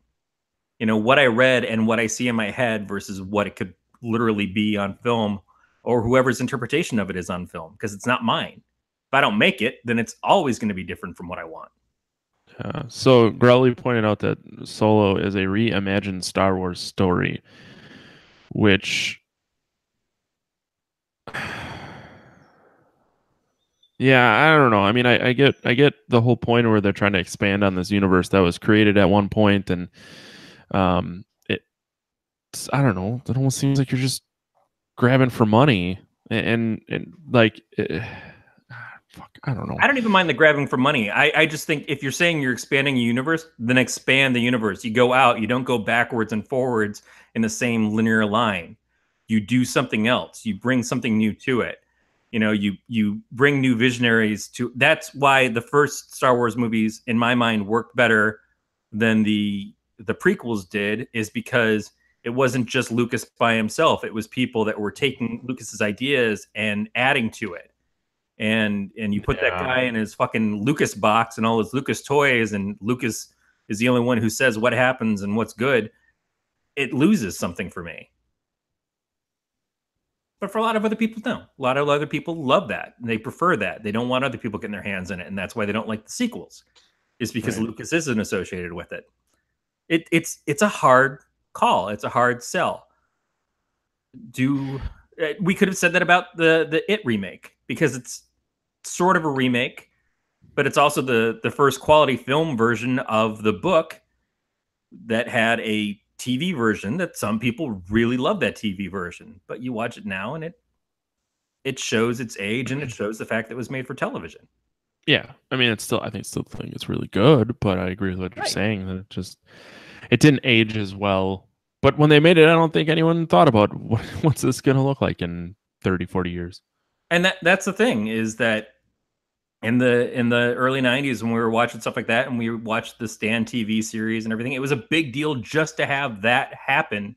What I read and what I see in my head versus what it could literally be on film, or whoever's interpretation of it is on film, because it's not mine. If I don't make it, then it's always going to be different from what I want. So Growley pointed out that Solo is a reimagined Star Wars story, which, yeah, I don't know. I mean, I get the whole point where they're trying to expand on this universe that was created at one point, and I don't know. It almost seems like you're just grabbing for money, and like, fuck, I don't know. I don't even mind the grabbing for money. I just think if you're saying you're expanding a universe, then expand the universe. You go out, you don't go backwards and forwards in the same linear line. you do something else. You bring something new to it. You bring new visionaries to. That's why the first Star Wars movies, in my mind, worked better than the prequels did, is because it wasn't just Lucas by himself. It was people that were taking Lucas's ideas and adding to it. And you put that Yeah. guy in his fucking Lucas box and all his Lucas toys, and Lucas is the only one who says what happens and what's good. It loses something for me. But for a lot of other people, no. A lot of other people love that. They prefer that. They don't want other people getting their hands in it, and that's why they don't like the sequels. Is because Right. Lucas isn't associated with it. It's a hard call. It's a hard sell. Do We could have said that about the It remake, because it's sort of a remake, but it's also the first quality film version of the book that had a TV version that some people really love that TV version. But you watch it now and it shows its age, and it shows the fact that it was made for television. Yeah. I mean, I still think it's really good, but I agree with what you're Right. saying that it didn't age as well. But when they made it, I don't think anyone thought about what's this going to look like in 30, 40 years. And that's the thing, is that in the early 90s, when we were watching stuff like that and we watched the Stan TV series and everything, it was a big deal just to have that happen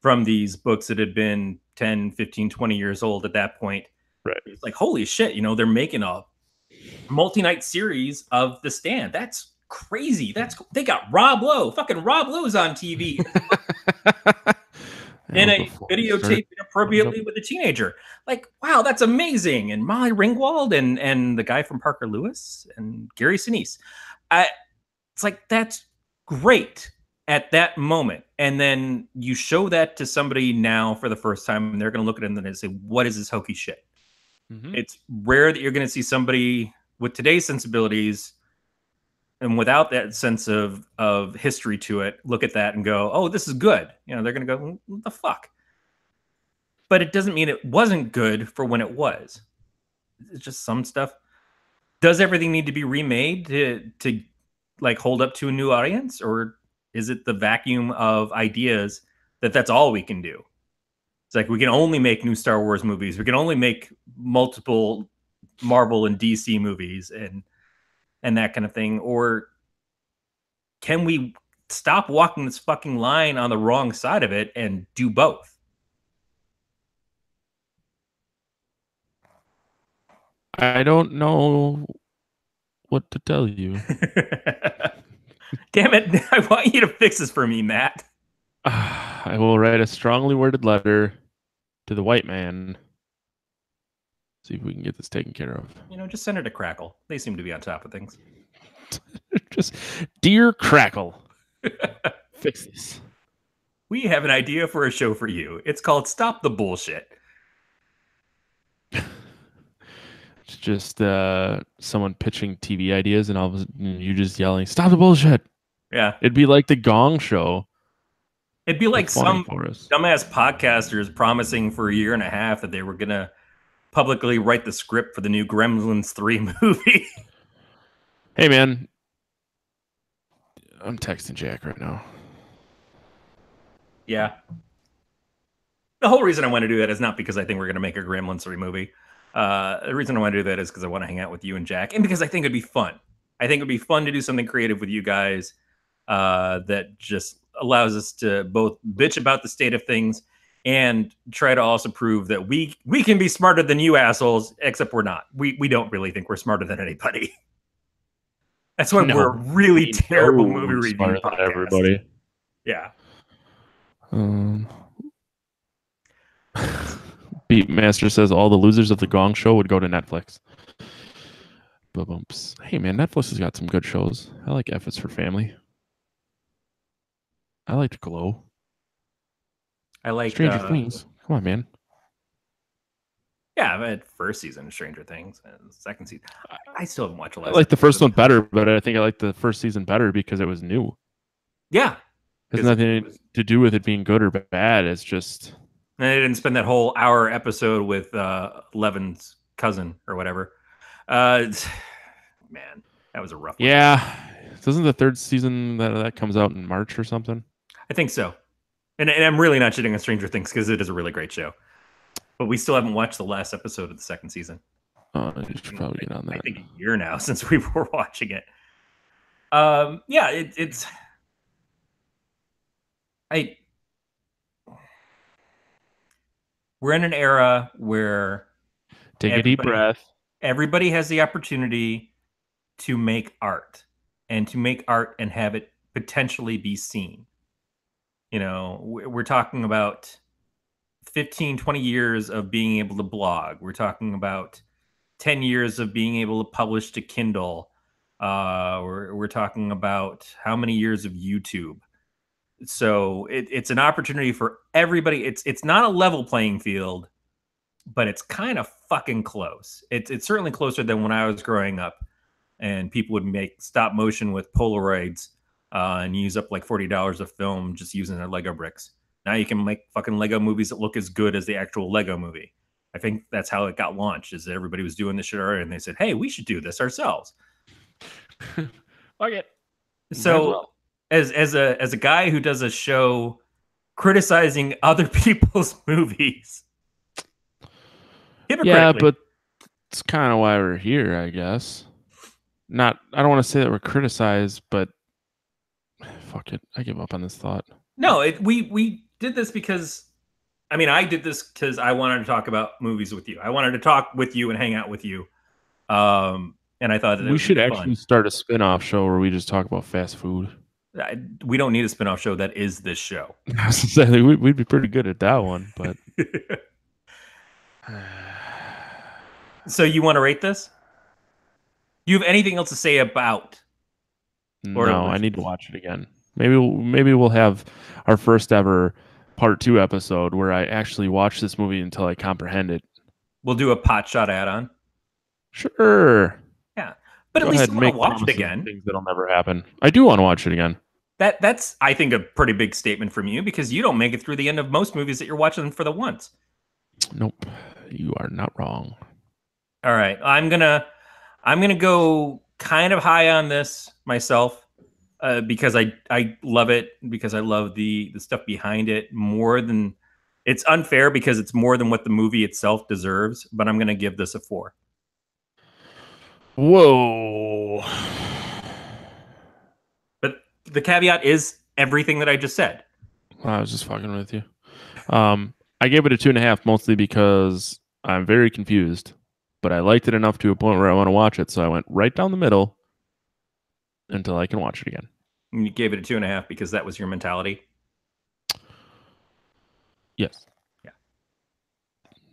from these books that had been 10, 15, 20 years old at that point. Right. It's like, holy shit, they're making a multi-night series of The Stand. That's crazy. They got Rob Lowe. Fucking Rob Lowe's on TV That in was a before he started videotape growing up. inappropriately with a teenager. Like, wow, that's amazing. And Molly Ringwald and the guy from Parker Lewis and Gary Sinise. It's like, that's great at that moment. And then you show that to somebody now for the first time, and they're going to look at it and then say, what is this hokey shit? Mm-hmm. It's rare that you're going to see somebody with today's sensibilities and without that sense of history to it look at that and go, oh, this is good. They're going to go, what the fuck? But it doesn't mean it wasn't good for when it was. It's just some stuff. Does everything need to be remade to like hold up to a new audience, or is it the vacuum of ideas that's all we can do? It's like, we can only make new Star Wars movies. We can only make multiple Marvel and DC movies and that kind of thing. Or can we stop walking this fucking line on the wrong side of it and do both? I don't know what to tell you. Damn it. I want you to fix this for me, Matt. I will write a strongly worded letter to the white man. See if we can get this taken care of. Just send it to Crackle. They seem to be on top of things. Just, dear Crackle, fix this. We have an idea for a show for you. It's called Stop the Bullshit. It's just someone pitching TV ideas, and all of a sudden you just yelling, "Stop the bullshit!" Yeah. It'd be like the Gong Show. It'd be like funny some for us. dumbass podcasters promising for a year and a half that they were going to publicly write the script for the new Gremlins 3 movie. Hey, man. I'm texting Jack right now. Yeah. The whole reason I want to do that is not because I think we're going to make a Gremlins 3 movie. The reason I want to do that is because I want to hang out with you and Jack, and because I think it'd be fun. I think it'd be fun to do something creative with you guys that just allows us to both bitch about the state of things and try to also prove that we can be smarter than you assholes, except we're not. We don't really think we're smarter than anybody. That's why we're a really terrible movie review podcast. Everybody. Yeah. Beatmaster says all the losers of the Gong Show would go to Netflix. Ba-bumps. Hey, man, Netflix has got some good shows. I like F is for Family. I liked Glow. I like Stranger Things. Come on, man. Yeah, I've had first season of Stranger Things and second season. I still haven't watched the last. I like the first one better, but I think I like the first season better because it was new. Yeah. It has nothing to do with it being good or bad. It's just... And they didn't spend that whole hour episode with Levin's cousin or whatever. Man, that was a rough one. Yeah. Doesn't the third season that comes out in March or something? I think so. And I'm really not shitting on Stranger Things because it is a really great show. But we still haven't watched the last episode of the second season. You should probably get on I that. think a year now since we were watching it. Yeah, it's I. We're in an era where Take a deep everybody breath. everybody has the opportunity to make art and to make art and have it potentially be seen. We're talking about 15, 20 years of being able to blog. We're talking about 10 years of being able to publish to Kindle. We're talking about how many years of YouTube. So it's an opportunity for everybody. It's not a level playing field, but it's kind of fucking close. It's certainly closer than when I was growing up, and people would make stop motion with Polaroids and use up like $40 of film just using their Lego bricks. Now you can make fucking Lego movies that look as good as the actual Lego movie. I think that's how it got launched. Is that everybody was doing this shit already, and they said, "Hey, we should do this ourselves." Fuck it. Might as So, well. as a guy who does a show criticizing other people's movies Yeah, hypocritically, but it's kind of why we're here, I guess. Not, I don't want to say that we're criticized, but fuck it. I give up on this thought. no, we did this because I mean, I did this because I wanted to talk about movies with you. I wanted to talk with you and hang out with you. And I thought that it We would be should actually fun. start a spin-off show where we just talk about fast food. We don't need a spinoff show that is this show. I was gonna say, we'd be pretty good at that one, but So you want to rate this? Do you have anything else to say about Lord of the no, I Rings? need to watch it again. Maybe we'll have our first ever part 2 episode where I actually watch this movie until I comprehend it. We'll do a pot shot add-on. Sure. Yeah, but at Go least ahead you and want to make watch it promises of again. things that'll never happen. I do want to watch it again. That's I think a pretty big statement from you because you don't make it through the end of most movies that you're watching for the once. Nope. You are not wrong. All right, I'm gonna go kind of high on this myself because I love it because I love the stuff behind it more than it's unfair because it's more than what the movie itself deserves. But I'm gonna give this a 4. Whoa. But the caveat is everything that I just said. I was just fucking with you. I gave it a 2.5 mostly because I'm very confused, but I liked it enough to a point where I want to watch it, so I went right down the middle until I can watch it again. And you gave it a 2.5 because that was your mentality. Yes, Yeah.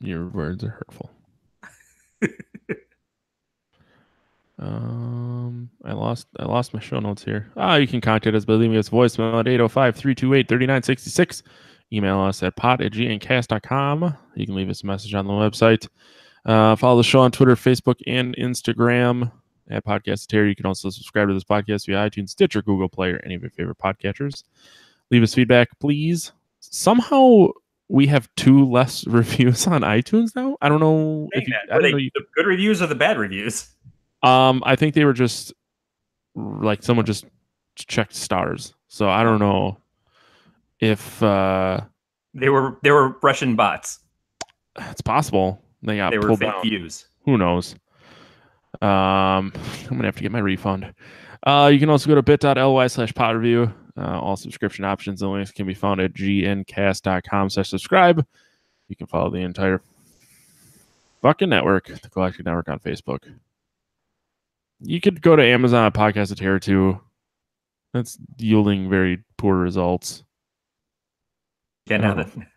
your words are hurtful. I lost my show notes here. You can contact us by leaving us a voicemail at 805-328-3966. Email us at pot@gncast.com. You can leave us a message on the website. Follow the show on Twitter, Facebook, and Instagram at Podcast Terry. You can also subscribe to this podcast via iTunes, Stitcher, Google Play, or any of your favorite podcatchers. Leave us feedback, please. Somehow we have 2 less reviews on iTunes now. I don't know if you. I Were didn't they know you. the good reviews or the bad reviews? I think they were just like someone just checked stars. So I don't know if They were Russian bots. it's possible they They got were pulled fake down. views. Who knows? I'm gonna have to get my refund. You can also go to bit.ly/pot review. All subscription options and links can be found at gncast.com/subscribe. You can follow the entire fucking network, the Galactic Network, on Facebook. You could go to Amazon Podcast of Terror too. That's yielding very poor results. Yeah, I now don't know. that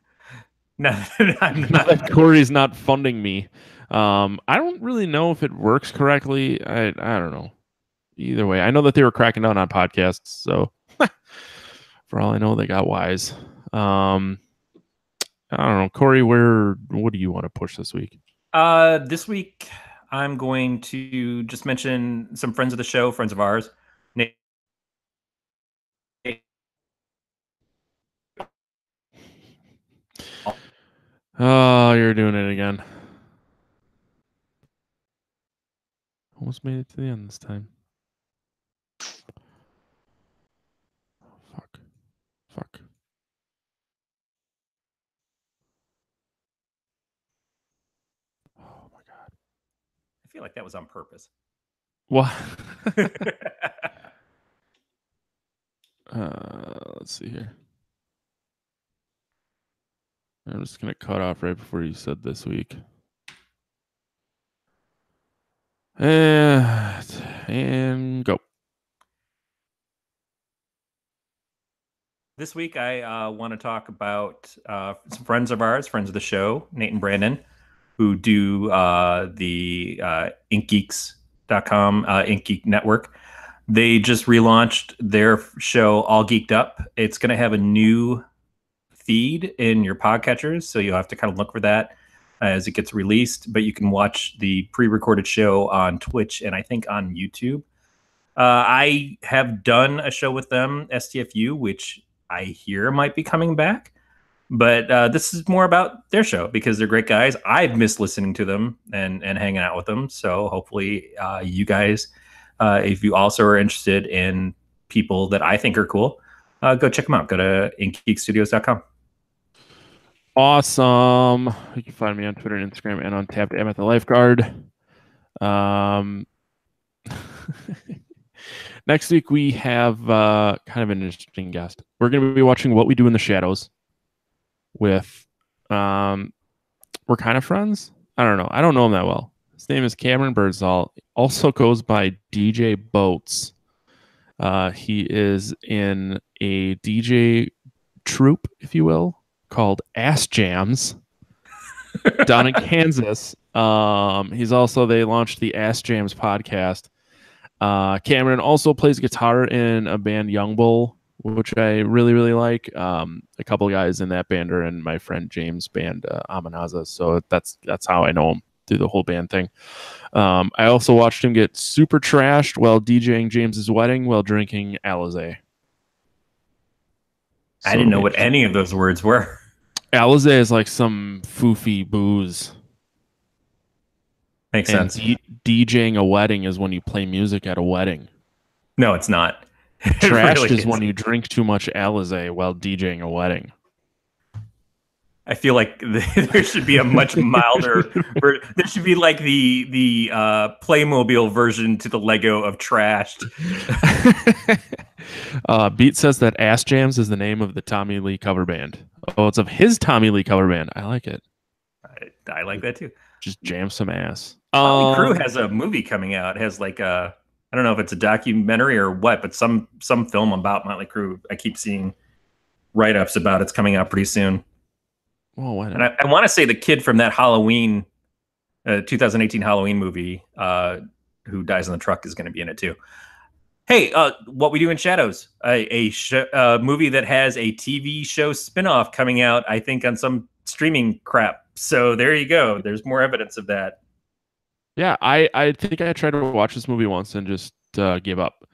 now that I'm Now not. that Corey's not funding me, I don't really know if it works correctly. I don't know. Either way, I know that they were cracking down on podcasts, so for all I know, they got wise. I don't know, Corey. What do you want to push this week? This week I'm going to just mention some friends of the show, friends of ours. Nick, Oh, you're doing it again. Almost made it to the end this time. Fuck. Fuck. feel like that was on purpose. What? Let's see here. I'm just gonna cut off right before you said this week. And go. This week, I want to talk about some friends of ours, friends of the show, Nate and Brandon, who do the inkgeeks.com, Ink Geek Network. They just relaunched their show, All Geeked Up. It's going to have a new feed in your podcatchers, so you'll have to kind of look for that as it gets released. But you can watch the pre-recorded show on Twitch and I think on YouTube. I have done a show with them, STFU, which I hear might be coming back. But this is more about their show because they're great guys. I've missed listening to them and hanging out with them. So hopefully you guys, if you also are interested in people that I think are cool, go check them out. Go to inkgeekstudios.com. Awesome. You can find me on Twitter and Instagram and on Tapped at the Lifeguard. Next week we have kind of an interesting guest. We're going to be watching What We Do in the Shadows with we're kind of friends. I don't know. I don't know him that well. His name is Cameron Birdsall. Also goes by DJ Boats. He is in a DJ troupe, if you will, called Ass Jams down in Kansas. He's also, they launched the Ass Jams podcast. Cameron also plays guitar in a band Young Bull, which I really, really like. A couple of guys in that band are in my friend James' band, Amanaza. So that's how I know him through the whole band thing. I also watched him get super trashed while DJing James's wedding while drinking Alizé. I didn't know what any of those words were. Alizé is like some foofy booze. Makes sense. DJing a wedding is when you play music at a wedding. No, it's not. Trashed really is when you drink too much Alizé while DJing a wedding. I feel like there should be a much milder. There should be like the Playmobil version to the Lego of trashed. Beat says that Ass Jams is the name of the Tommy Lee cover band. Oh, it's of his Tommy Lee cover band. I like it. I like that too. Just jam some ass. Motley Crue has a movie coming out. It has like a, I don't know if it's a documentary or what, but some film about Motley Crue. I keep seeing write-ups about it's coming out pretty soon. Oh, why not? And I want to say the kid from that Halloween, 2018 Halloween movie, who dies in the truck, is going to be in it too. Hey, What We Do in Shadows, a movie that has a TV show spinoff coming out, I think, on some streaming crap. So there you go. There's more evidence of that. Yeah, I think I tried to watch this movie once and just gave up.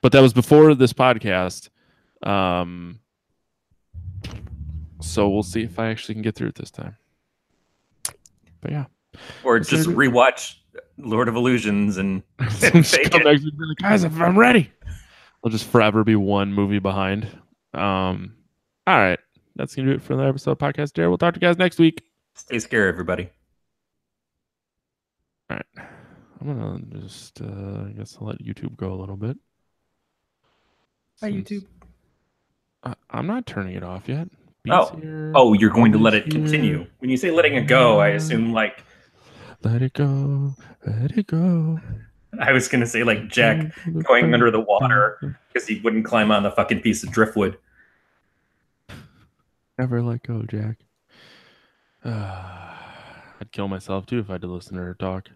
But that was before this podcast. So we'll see if I actually can get through it this time. But yeah. Or just rewatch Lord of Illusions and fake come back and be like, guys, I'm ready. We'll just forever be one movie behind. All right. That's going to do it for another episode of Podcast Dare. We'll talk to you guys next week. Stay scared, everybody. All right. I'm going to just, I guess I'll let YouTube go a little bit. Hi, YouTube. I'm not turning it off yet. Oh, you're going to let it continue. When you say letting it go, I assume like... Let it go. Let it go. I was going to say like Jack going under the water because he wouldn't climb on the fucking piece of driftwood. Never let go, Jack. I'd kill myself too if I had to listen to her talk.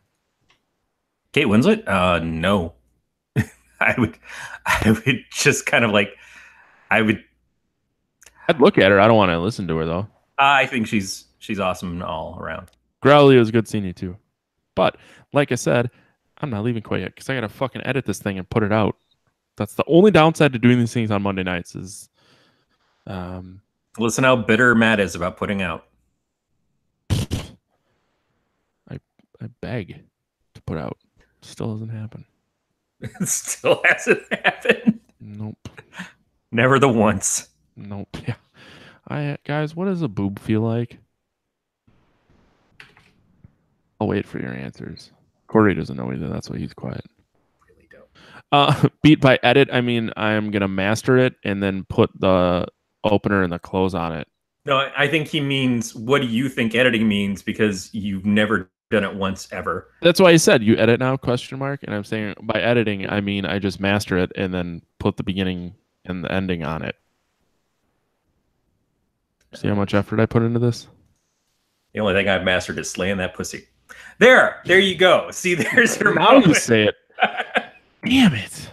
Kate Winslet? No. I would just kind of like, I'd look at her. I don't want to listen to her though. I think she's awesome all around. Growly, it was good seeing you too. But like I said, I'm not leaving quite yet because I got to fucking edit this thing and put it out. That's the only downside to doing these things on Monday nights is... Listen how bitter Matt is about putting out. I beg to put out. Still doesn't happen. It still hasn't happened. Nope. Never the once. Nope. Yeah. Guys, what does a boob feel like? I'll wait for your answers. Corey doesn't know either. That's why he's quiet. Really don't. Beat by edit, I mean I'm gonna master it and then put the opener and the close on it. No, I think he means what do you think editing means because you've never done it once ever. That's why I said you edit now question mark, and I'm saying by editing I mean I just master it and then put the beginning and the ending on it. See how much effort I put into this? The only thing I've mastered is slaying that pussy. There you go. See, there's your Now moment. you say it. Damn it.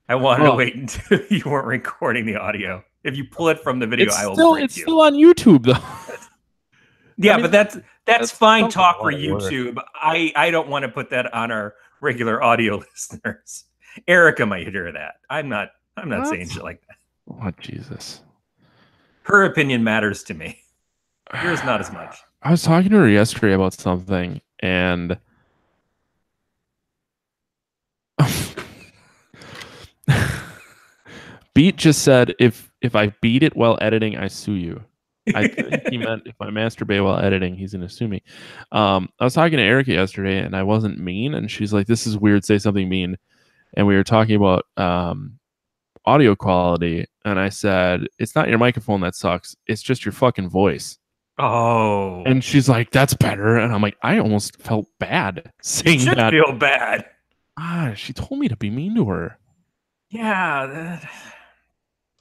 I wanted to wait until you weren't recording the audio. If you pull it from the video, I will break it's you. still on YouTube though. Yeah, I mean, but that's fine talk for work. YouTube. I don't want to put that on our regular audio listeners. Erica might hear that. I'm not saying shit like that. Oh Jesus. Her opinion matters to me. Yours not as much. I was talking to her yesterday about something, and Beat just said if I beat it while editing, I sue you. I think he meant if I masturbate while editing, he's gonna sue me. I was talking to Erica yesterday, and I wasn't mean, and she's like, "This is weird. Say something mean." And we were talking about audio quality, and I said, "It's not your microphone that sucks. It's just your fucking voice." Oh. And she's like, "That's better." And I'm like, I almost felt bad saying you should that. Feel bad. She told me to be mean to her. Yeah.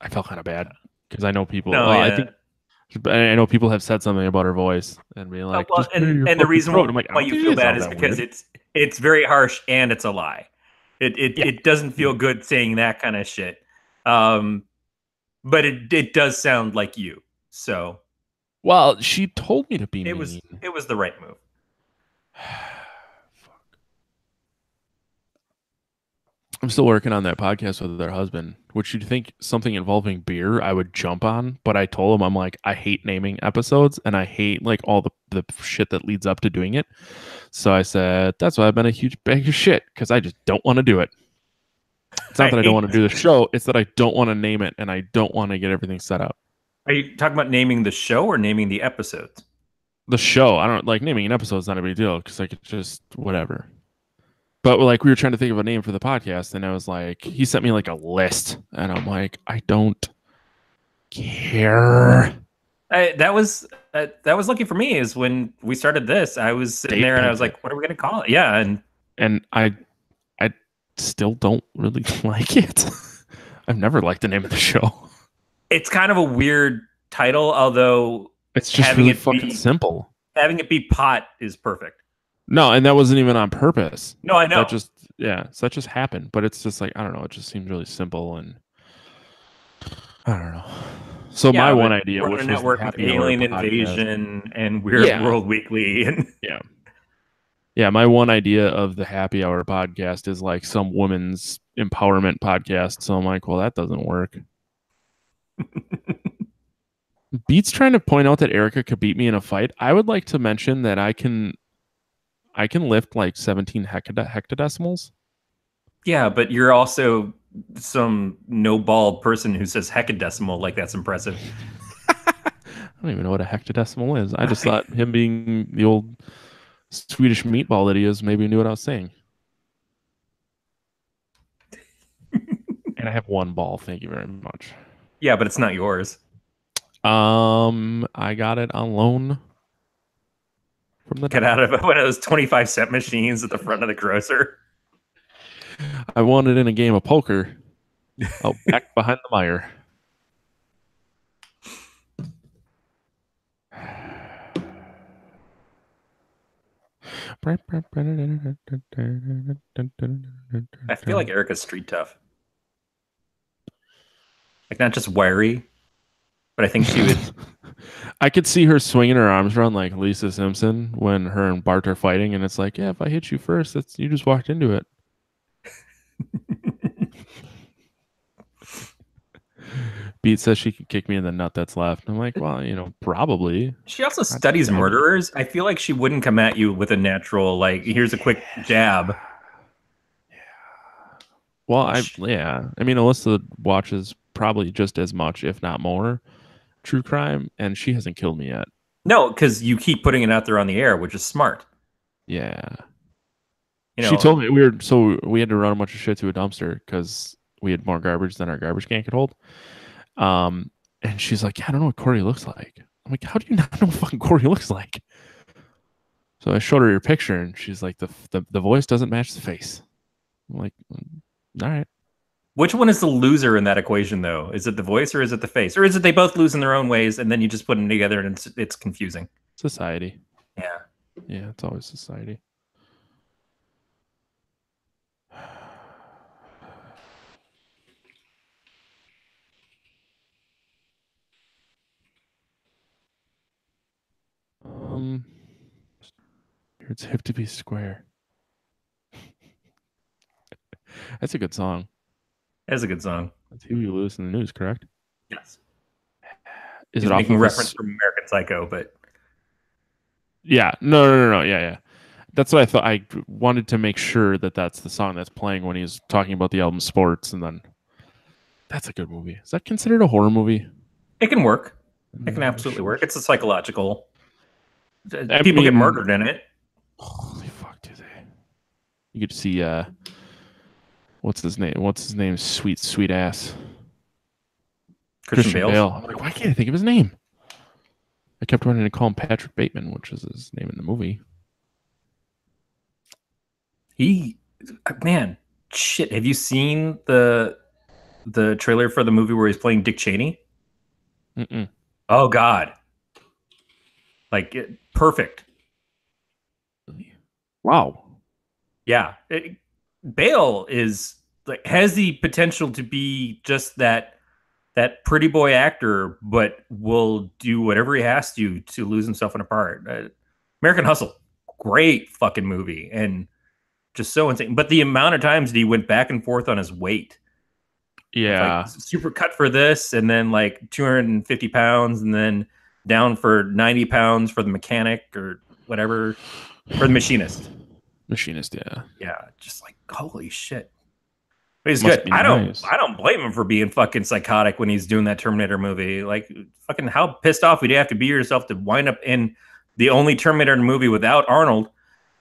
I felt kind of bad because I know people. No, I know people have said something about her voice and be like, and the reason why you feel bad is because weird. it's very harsh and it's a lie. It doesn't feel good saying that kind of shit. But it does sound like you. So. Well, she told me to be mean. It was the right move. I'm still working on that podcast with their husband, which you'd think something involving beer I would jump on, but I told him I'm like, I hate naming episodes and I hate like all the shit that leads up to doing it. So I said, that's why I've been a huge bag of shit because I just don't want to do it. It's not that I don't want to do the show, it's that I don't want to name it and I don't want to get everything set up. Are you talking about naming the show or naming the episodes? The show. I don't like naming an episode is not a big deal because I could just whatever. But like we were trying to think of a name for the podcast, and I was like, he sent me like a list, and I'm like, I don't care. That was lucky for me. Is when we started this, I was sitting there and I was like, what are we gonna call it? Yeah, and I still don't really like it. I've never liked the name of the show. It's kind of a weird title, although it's just having really fucking simple. Having it be PoT is perfect. No, and that wasn't even on purpose. No, I know. So that just happened. But it's just like, I don't know, it just seems really simple and I don't know. So my one idea was a network with Alien Invasion and Weird World Weekly and yeah, my one idea of the Happy Hour podcast is like some women's empowerment podcast. So I'm like, well, that doesn't work. Beat's trying to point out that Erica could beat me in a fight. I would like to mention that I can lift like 17 hectodecimals. Yeah, but you're also some no-ball person who says hecadecimal like that's impressive. I don't even know what a hectodecimal is. I just thought him being the old Swedish meatball that he is maybe knew what I was saying. And I have one ball. Thank you very much. Yeah, but it's not yours. I got it on loan from the Get out of one of those 25-cent machines at the front of the grocer. I won it in a game of poker. Back behind the mire. I feel like Erica's street tough. Like not just wiry, but I think she would. I could see her swinging her arms around like Lisa Simpson when her and Bart are fighting, and it's like, yeah, if I hit you first, you just walked into it. Beat says she could kick me in the nut that's left. I'm like, well, probably. She also studies murderers. I feel like she wouldn't come at you with a natural, like, here's a quick jab. Yeah. Well, I mean, Alyssa watches probably just as much, if not more, true crime, and she hasn't killed me yet. No, because you keep putting it out there on the air, which is smart. Yeah. You She know, told me we had to run a bunch of shit to a dumpster because we had more garbage than our garbage can could hold. Um, and she's like, yeah, I don't know what Corey looks like. I'm like, how do you not know what fucking Corey looks like? So I showed her your picture, and she's like, the voice doesn't match the face. I'm like, all right, which one is the loser in that equation, though? Is it the voice or is it the face, or is it they both lose in their own ways, and then you just put them together and it's confusing? society. Yeah. Yeah, it's always society. Um, it's hip to be square. That's a good song. That's a good song. That's Huey Lewis in the News, correct? Yes. Is He's it off making of a? reference from American Psycho, but Yeah, no. Yeah, yeah. That's what I thought. I wanted to make sure that that's the song that's playing when he's talking about the album Sports, and then that's a good movie. Is that considered a horror movie? it can work. It can No, absolutely work. It's a psychological. I People get mean, murdered in it. holy fuck, do they? You get to see what's his name? What's his name? Sweet, sweet ass Christian Christian Bale's. Bale. I'm like, why can't I think of his name? I kept wanting to call him Patrick Bateman, which is his name in the movie. He, man, shit. Have you seen the trailer for the movie where he's playing Dick Cheney? Mm-mm. Oh God, perfect. Wow. Yeah, Bale is like has the potential to be just that pretty boy actor, but will do whatever he has to lose himself in a part. American Hustle, great fucking movie, and just so insane. But the amount of times that he went back and forth on his weight, of like Yeah. super cut for this, and then like 250 pounds, and then down for 90 pounds for the mechanic or whatever for the machinist. Machinist, yeah. Yeah, just like holy shit. But he's Must good. be I don't nice. I don't blame him for being fucking psychotic when he's doing that Terminator movie. Like fucking how pissed off would you have to be yourself to wind up in the only Terminator movie without Arnold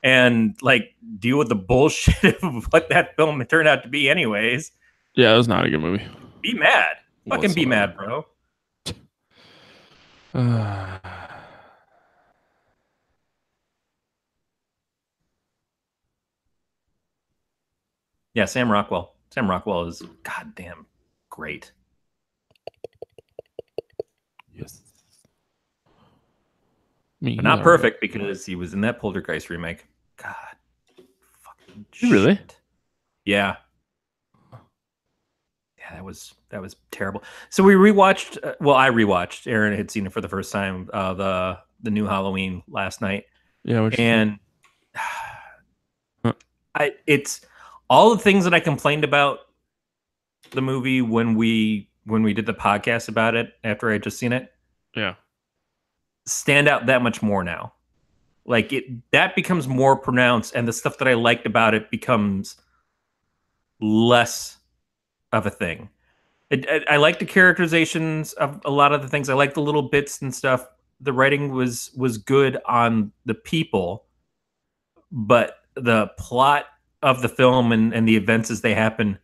and like deal with the bullshit of what that film turned out to be anyways. Yeah, it was not a good movie Be mad. Fucking be whatsoever. mad, bro. Uh, Yeah, Sam Rockwell. Sam Rockwell is goddamn great. yes. I mean, But he's not all right. perfect because he was in that Poltergeist remake. God fucking Really? shit. Yeah. Yeah, that was terrible. So we rewatched. Well, I rewatched. Aaron had seen it for the first time. The new Halloween last night, Yeah, what you think? and Huh. it's all the things that I complained about the movie when we did the podcast about it after I had just seen it Yeah. stand out that much more now. Like it that becomes more pronounced, and the stuff that I liked about it becomes less of a thing. I like the characterizations of a lot of the things. I like the little bits and stuff. The writing was good on the people, but the plot of the film and the events as they happen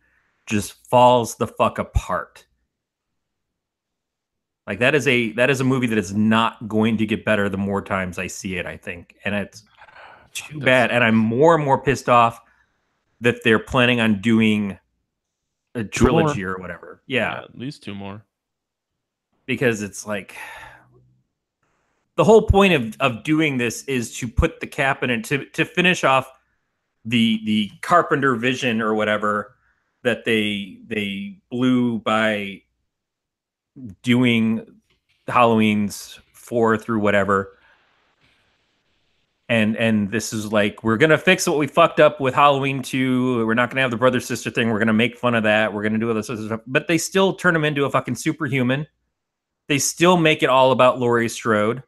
just falls the fuck apart. Like that is a movie that is not going to get better the more times I see it, I think. And it's Fuck, too that's bad. And I'm more and more pissed off that they're planning on doing a two more. trilogy or whatever. Yeah, Yeah, at least two more. because it's like the whole point of doing this is to put the cap in it to finish off the Carpenter vision or whatever that they blew by doing Halloween's 4 through whatever. And this is like we're gonna fix what we fucked up with Halloween 2. We're not gonna have the brother sister thing. We're gonna make fun of that. We're gonna do all this other stuff. But they still turn him into a fucking superhuman. They still make it all about Laurie Strode.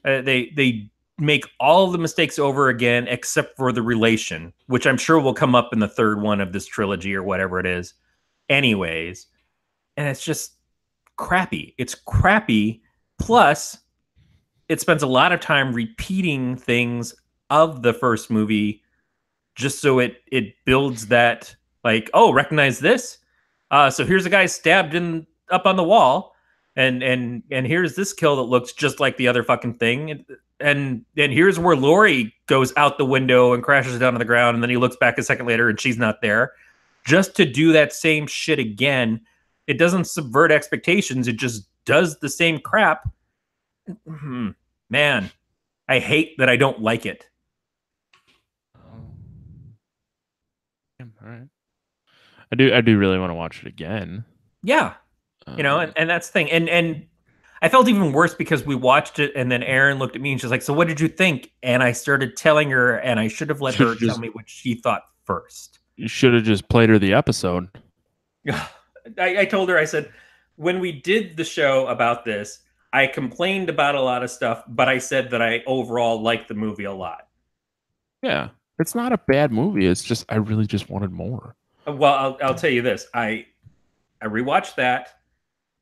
They make all the mistakes over again except for the relation, which I'm sure will come up in the third one of this trilogy or whatever it is. Anyways, and it's just crappy. It's crappy. Plus, it spends a lot of time repeating things of the first movie, just so it builds that, like, oh, recognize this. So here's a guy stabbed in up on the wall, and here's this kill that looks just like the other fucking thing, and here's where Lori goes out the window and crashes down to the ground, and then he looks back a second later and she's not there. Just to do that same shit again, it doesn't subvert expectations. It just does the same crap. Man, I hate that I don't like it. All right. I do really want to watch it again. Yeah, and that's the thing. And I felt even worse because we watched it, and then Erin looked at me and she's like, "So what did you think?" And I started telling her, and I should have let her tell me what she thought first. You should have just played her the episode. I told her, I said, when we did the show about this, I complained about a lot of stuff, but I said that I overall liked the movie a lot. Yeah, it's not a bad movie. It's just I really just wanted more. Well, I'll tell you this. I rewatched that,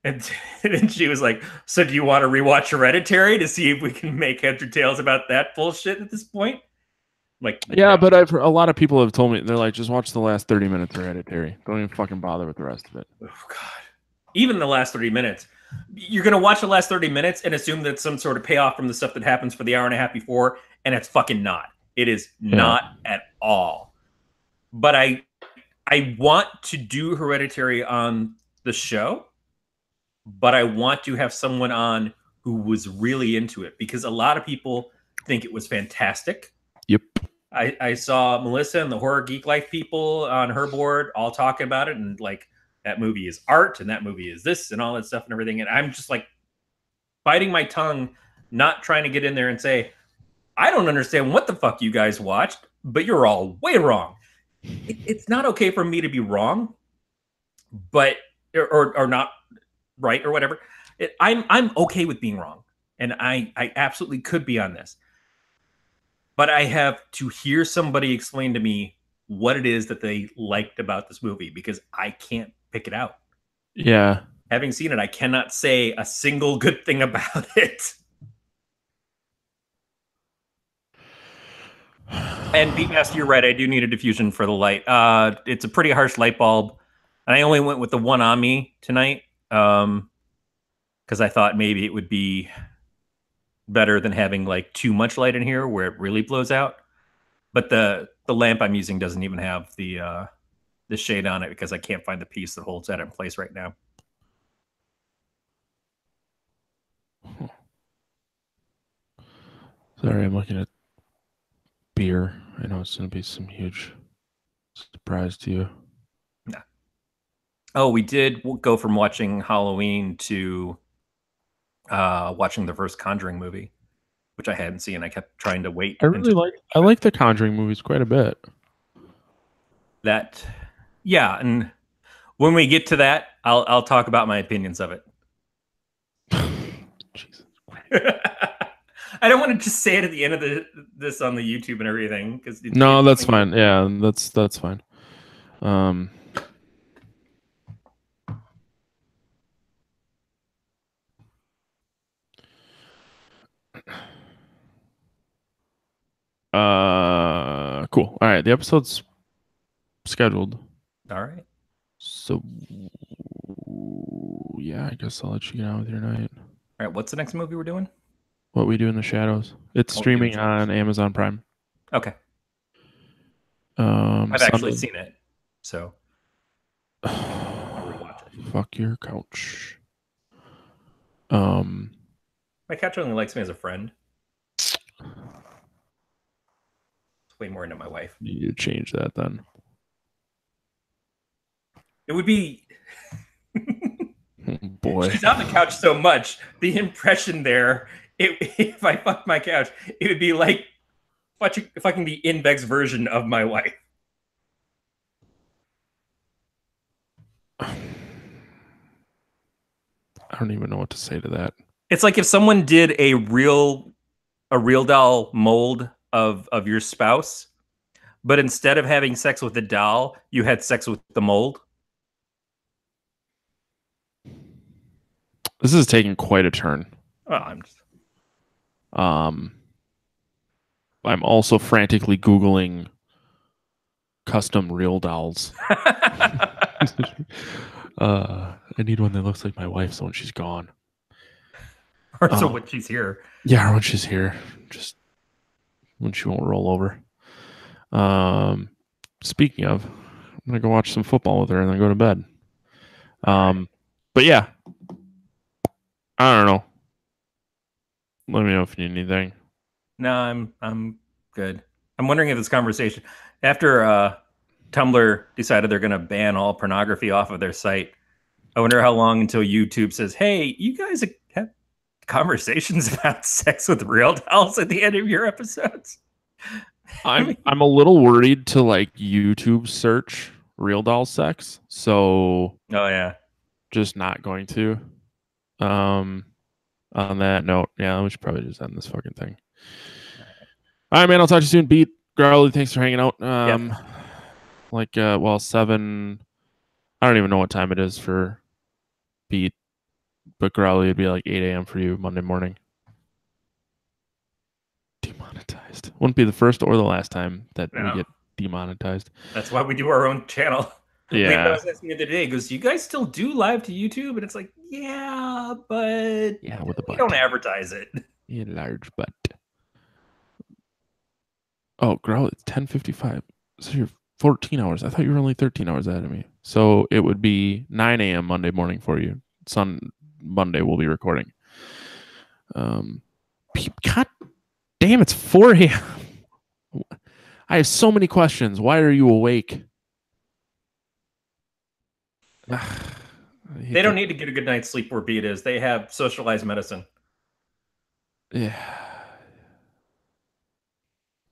and then she was like, "So do you want to rewatch Hereditary to see if we can make heads or tails about that bullshit at this point?" Like, yeah, no. but a lot of people have told me they're like, just watch the last 30 minutes of Hereditary. Don't even fucking bother with the rest of it. Oh God, even the last 30 minutes. You're gonna watch the last 30 minutes and assume that some sort of payoff from the stuff that happens for the hour and a half before, and it's fucking not. It is not at all. But I want to do Hereditary on the show, but I want to have someone on who was really into it, because a lot of people think it was fantastic. Yep. I saw Melissa and the Horror Geek Life people on her board all talking about it, and like, that movie is art and that movie is this and all that stuff and everything. And I'm just like biting my tongue, not trying to get in there and say, I don't understand what the fuck you guys watched, but you're all way wrong. It's not okay for me to be wrong, but or not right or whatever. I'm okay with being wrong, and I absolutely could be on this. But I have to hear somebody explain to me what it is that they liked about this movie, because I can't pick it out. Yeah. Having seen it, I cannot say a single good thing about it. And Beatmaster, you're right. I do need a diffusion for the light. It's a pretty harsh light bulb, and I only went with the one on me tonight because I thought maybe it would be better than having like too much light in here where it really blows out. But the lamp I'm using doesn't even have the shade on it, because I can't find the piece that holds that in place right now. Sorry, I'm looking at beer. I know it's gonna be some huge surprise to you. Nah. Oh, we did go from watching Halloween to watching the first Conjuring movie, which I hadn't seen. I kept trying to wait. I like the Conjuring movies quite a bit. That. Yeah, and when we get to that, I'll talk about my opinions of it. Jesus. I don't want to just say it at the end of this on the YouTube and everything, because no, that's fine. Yeah, that's fine. Cool. All right, the episode's scheduled. All right. So yeah, I guess I'll let you get on with your night. All right. What's the next movie we're doing? What We Do in the Shadows. It's streaming on Amazon Prime. Okay. I've actually Sunday. seen it, so I'll rewatch it. Fuck your couch. My couch only likes me as a friend. It's way more into my wife. You need to change that then. It would be. Boy. She's on the couch so much. The impression there, if I fucked my couch, it would be like fucking the Invex version of my wife. I don't even know what to say to that. It's like if someone did a real doll mold of your spouse, but instead of having sex with the doll, you had sex with the mold. This is taking quite a turn. Oh, I'm just... I'm also frantically Googling custom real dolls. I need one that looks like my wife's when she's gone. Or so Um, when she's here. yeah, when she's here, just when she won't roll over. Um, speaking of, I'm gonna go watch some football with her and then go to bed. All right. But yeah, I don't know. Let me know if you need anything. No, I'm good. I'm wondering if this conversation after Tumblr decided they're going to ban all pornography off of their site. I wonder how long until YouTube says, "Hey, you guys have conversations about sex with real dolls at the end of your episodes." I I'm mean, I'm a little worried to like YouTube search real doll sex, so oh yeah. just not going to. Um, on that note, yeah, we should probably just end this fucking thing. All right, man. I'll talk to you soon. Beat Growly, thanks for hanging out. Yep. Well, 7. I don't even know what time it is for Beat, but Growly would be like 8 a.m. for you Monday morning. Demonetized. Wouldn't be the first or the last time that we No. get demonetized. That's why we do our own channel. Leland Yeah. was asking me the other day, he goes, "You guys still do live to YouTube?" And it's like, yeah, but Yeah, with the we don't butt. advertise it. A large butt. Oh, Growl, it's 10:55. So you're 14 hours. I thought you were only 13 hours ahead of me. So it would be 9 a.m. Monday morning for you. Monday we'll be recording. Um, God damn, it's 4 a.m. I have so many questions. Why are you awake? They don't need to get a good night's sleep where B it is. They have socialized medicine. Yeah.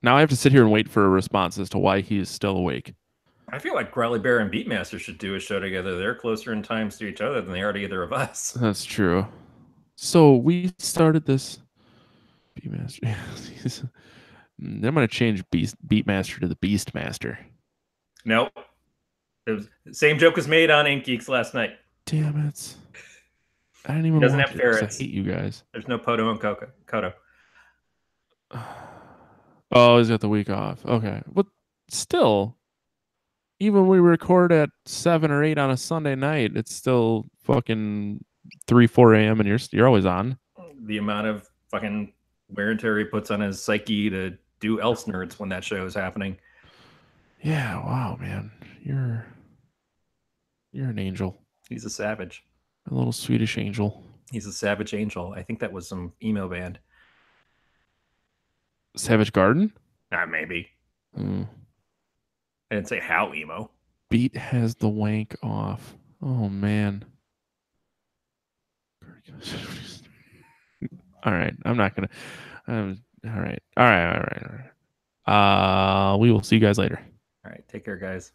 Now I have to sit here and wait for a response as to why he is still awake. I feel like Growly Bear and Beatmaster should do a show together. They're closer in times to each other than they are to either of us. That's true. So we started this Beatmaster. I'm gonna change Beatmaster to the Beastmaster. Nope. It was the same joke was made on Ink Geeks last night. Damn it! I didn't He even doesn't watch have it because I ferrets. hate you guys. There's no Poto and Koto. Oh, he's got the week off. Okay, but still, even when we record at 7 or 8 on a Sunday night, it's still fucking 3, 4 a.m. and you're always on. The amount of fucking wear and tear he puts on his psyche to do else nerds when that show is happening. Yeah, wow, man, you're you're an angel, He's a savage. a little Swedish angel. He's a savage angel. I think that was some emo band. Savage Garden. Maybe. Mm. I didn't say how emo. Beat has the wank off. Oh man. All right, I'm not gonna. All right. We will see you guys later. All right. Take care, guys.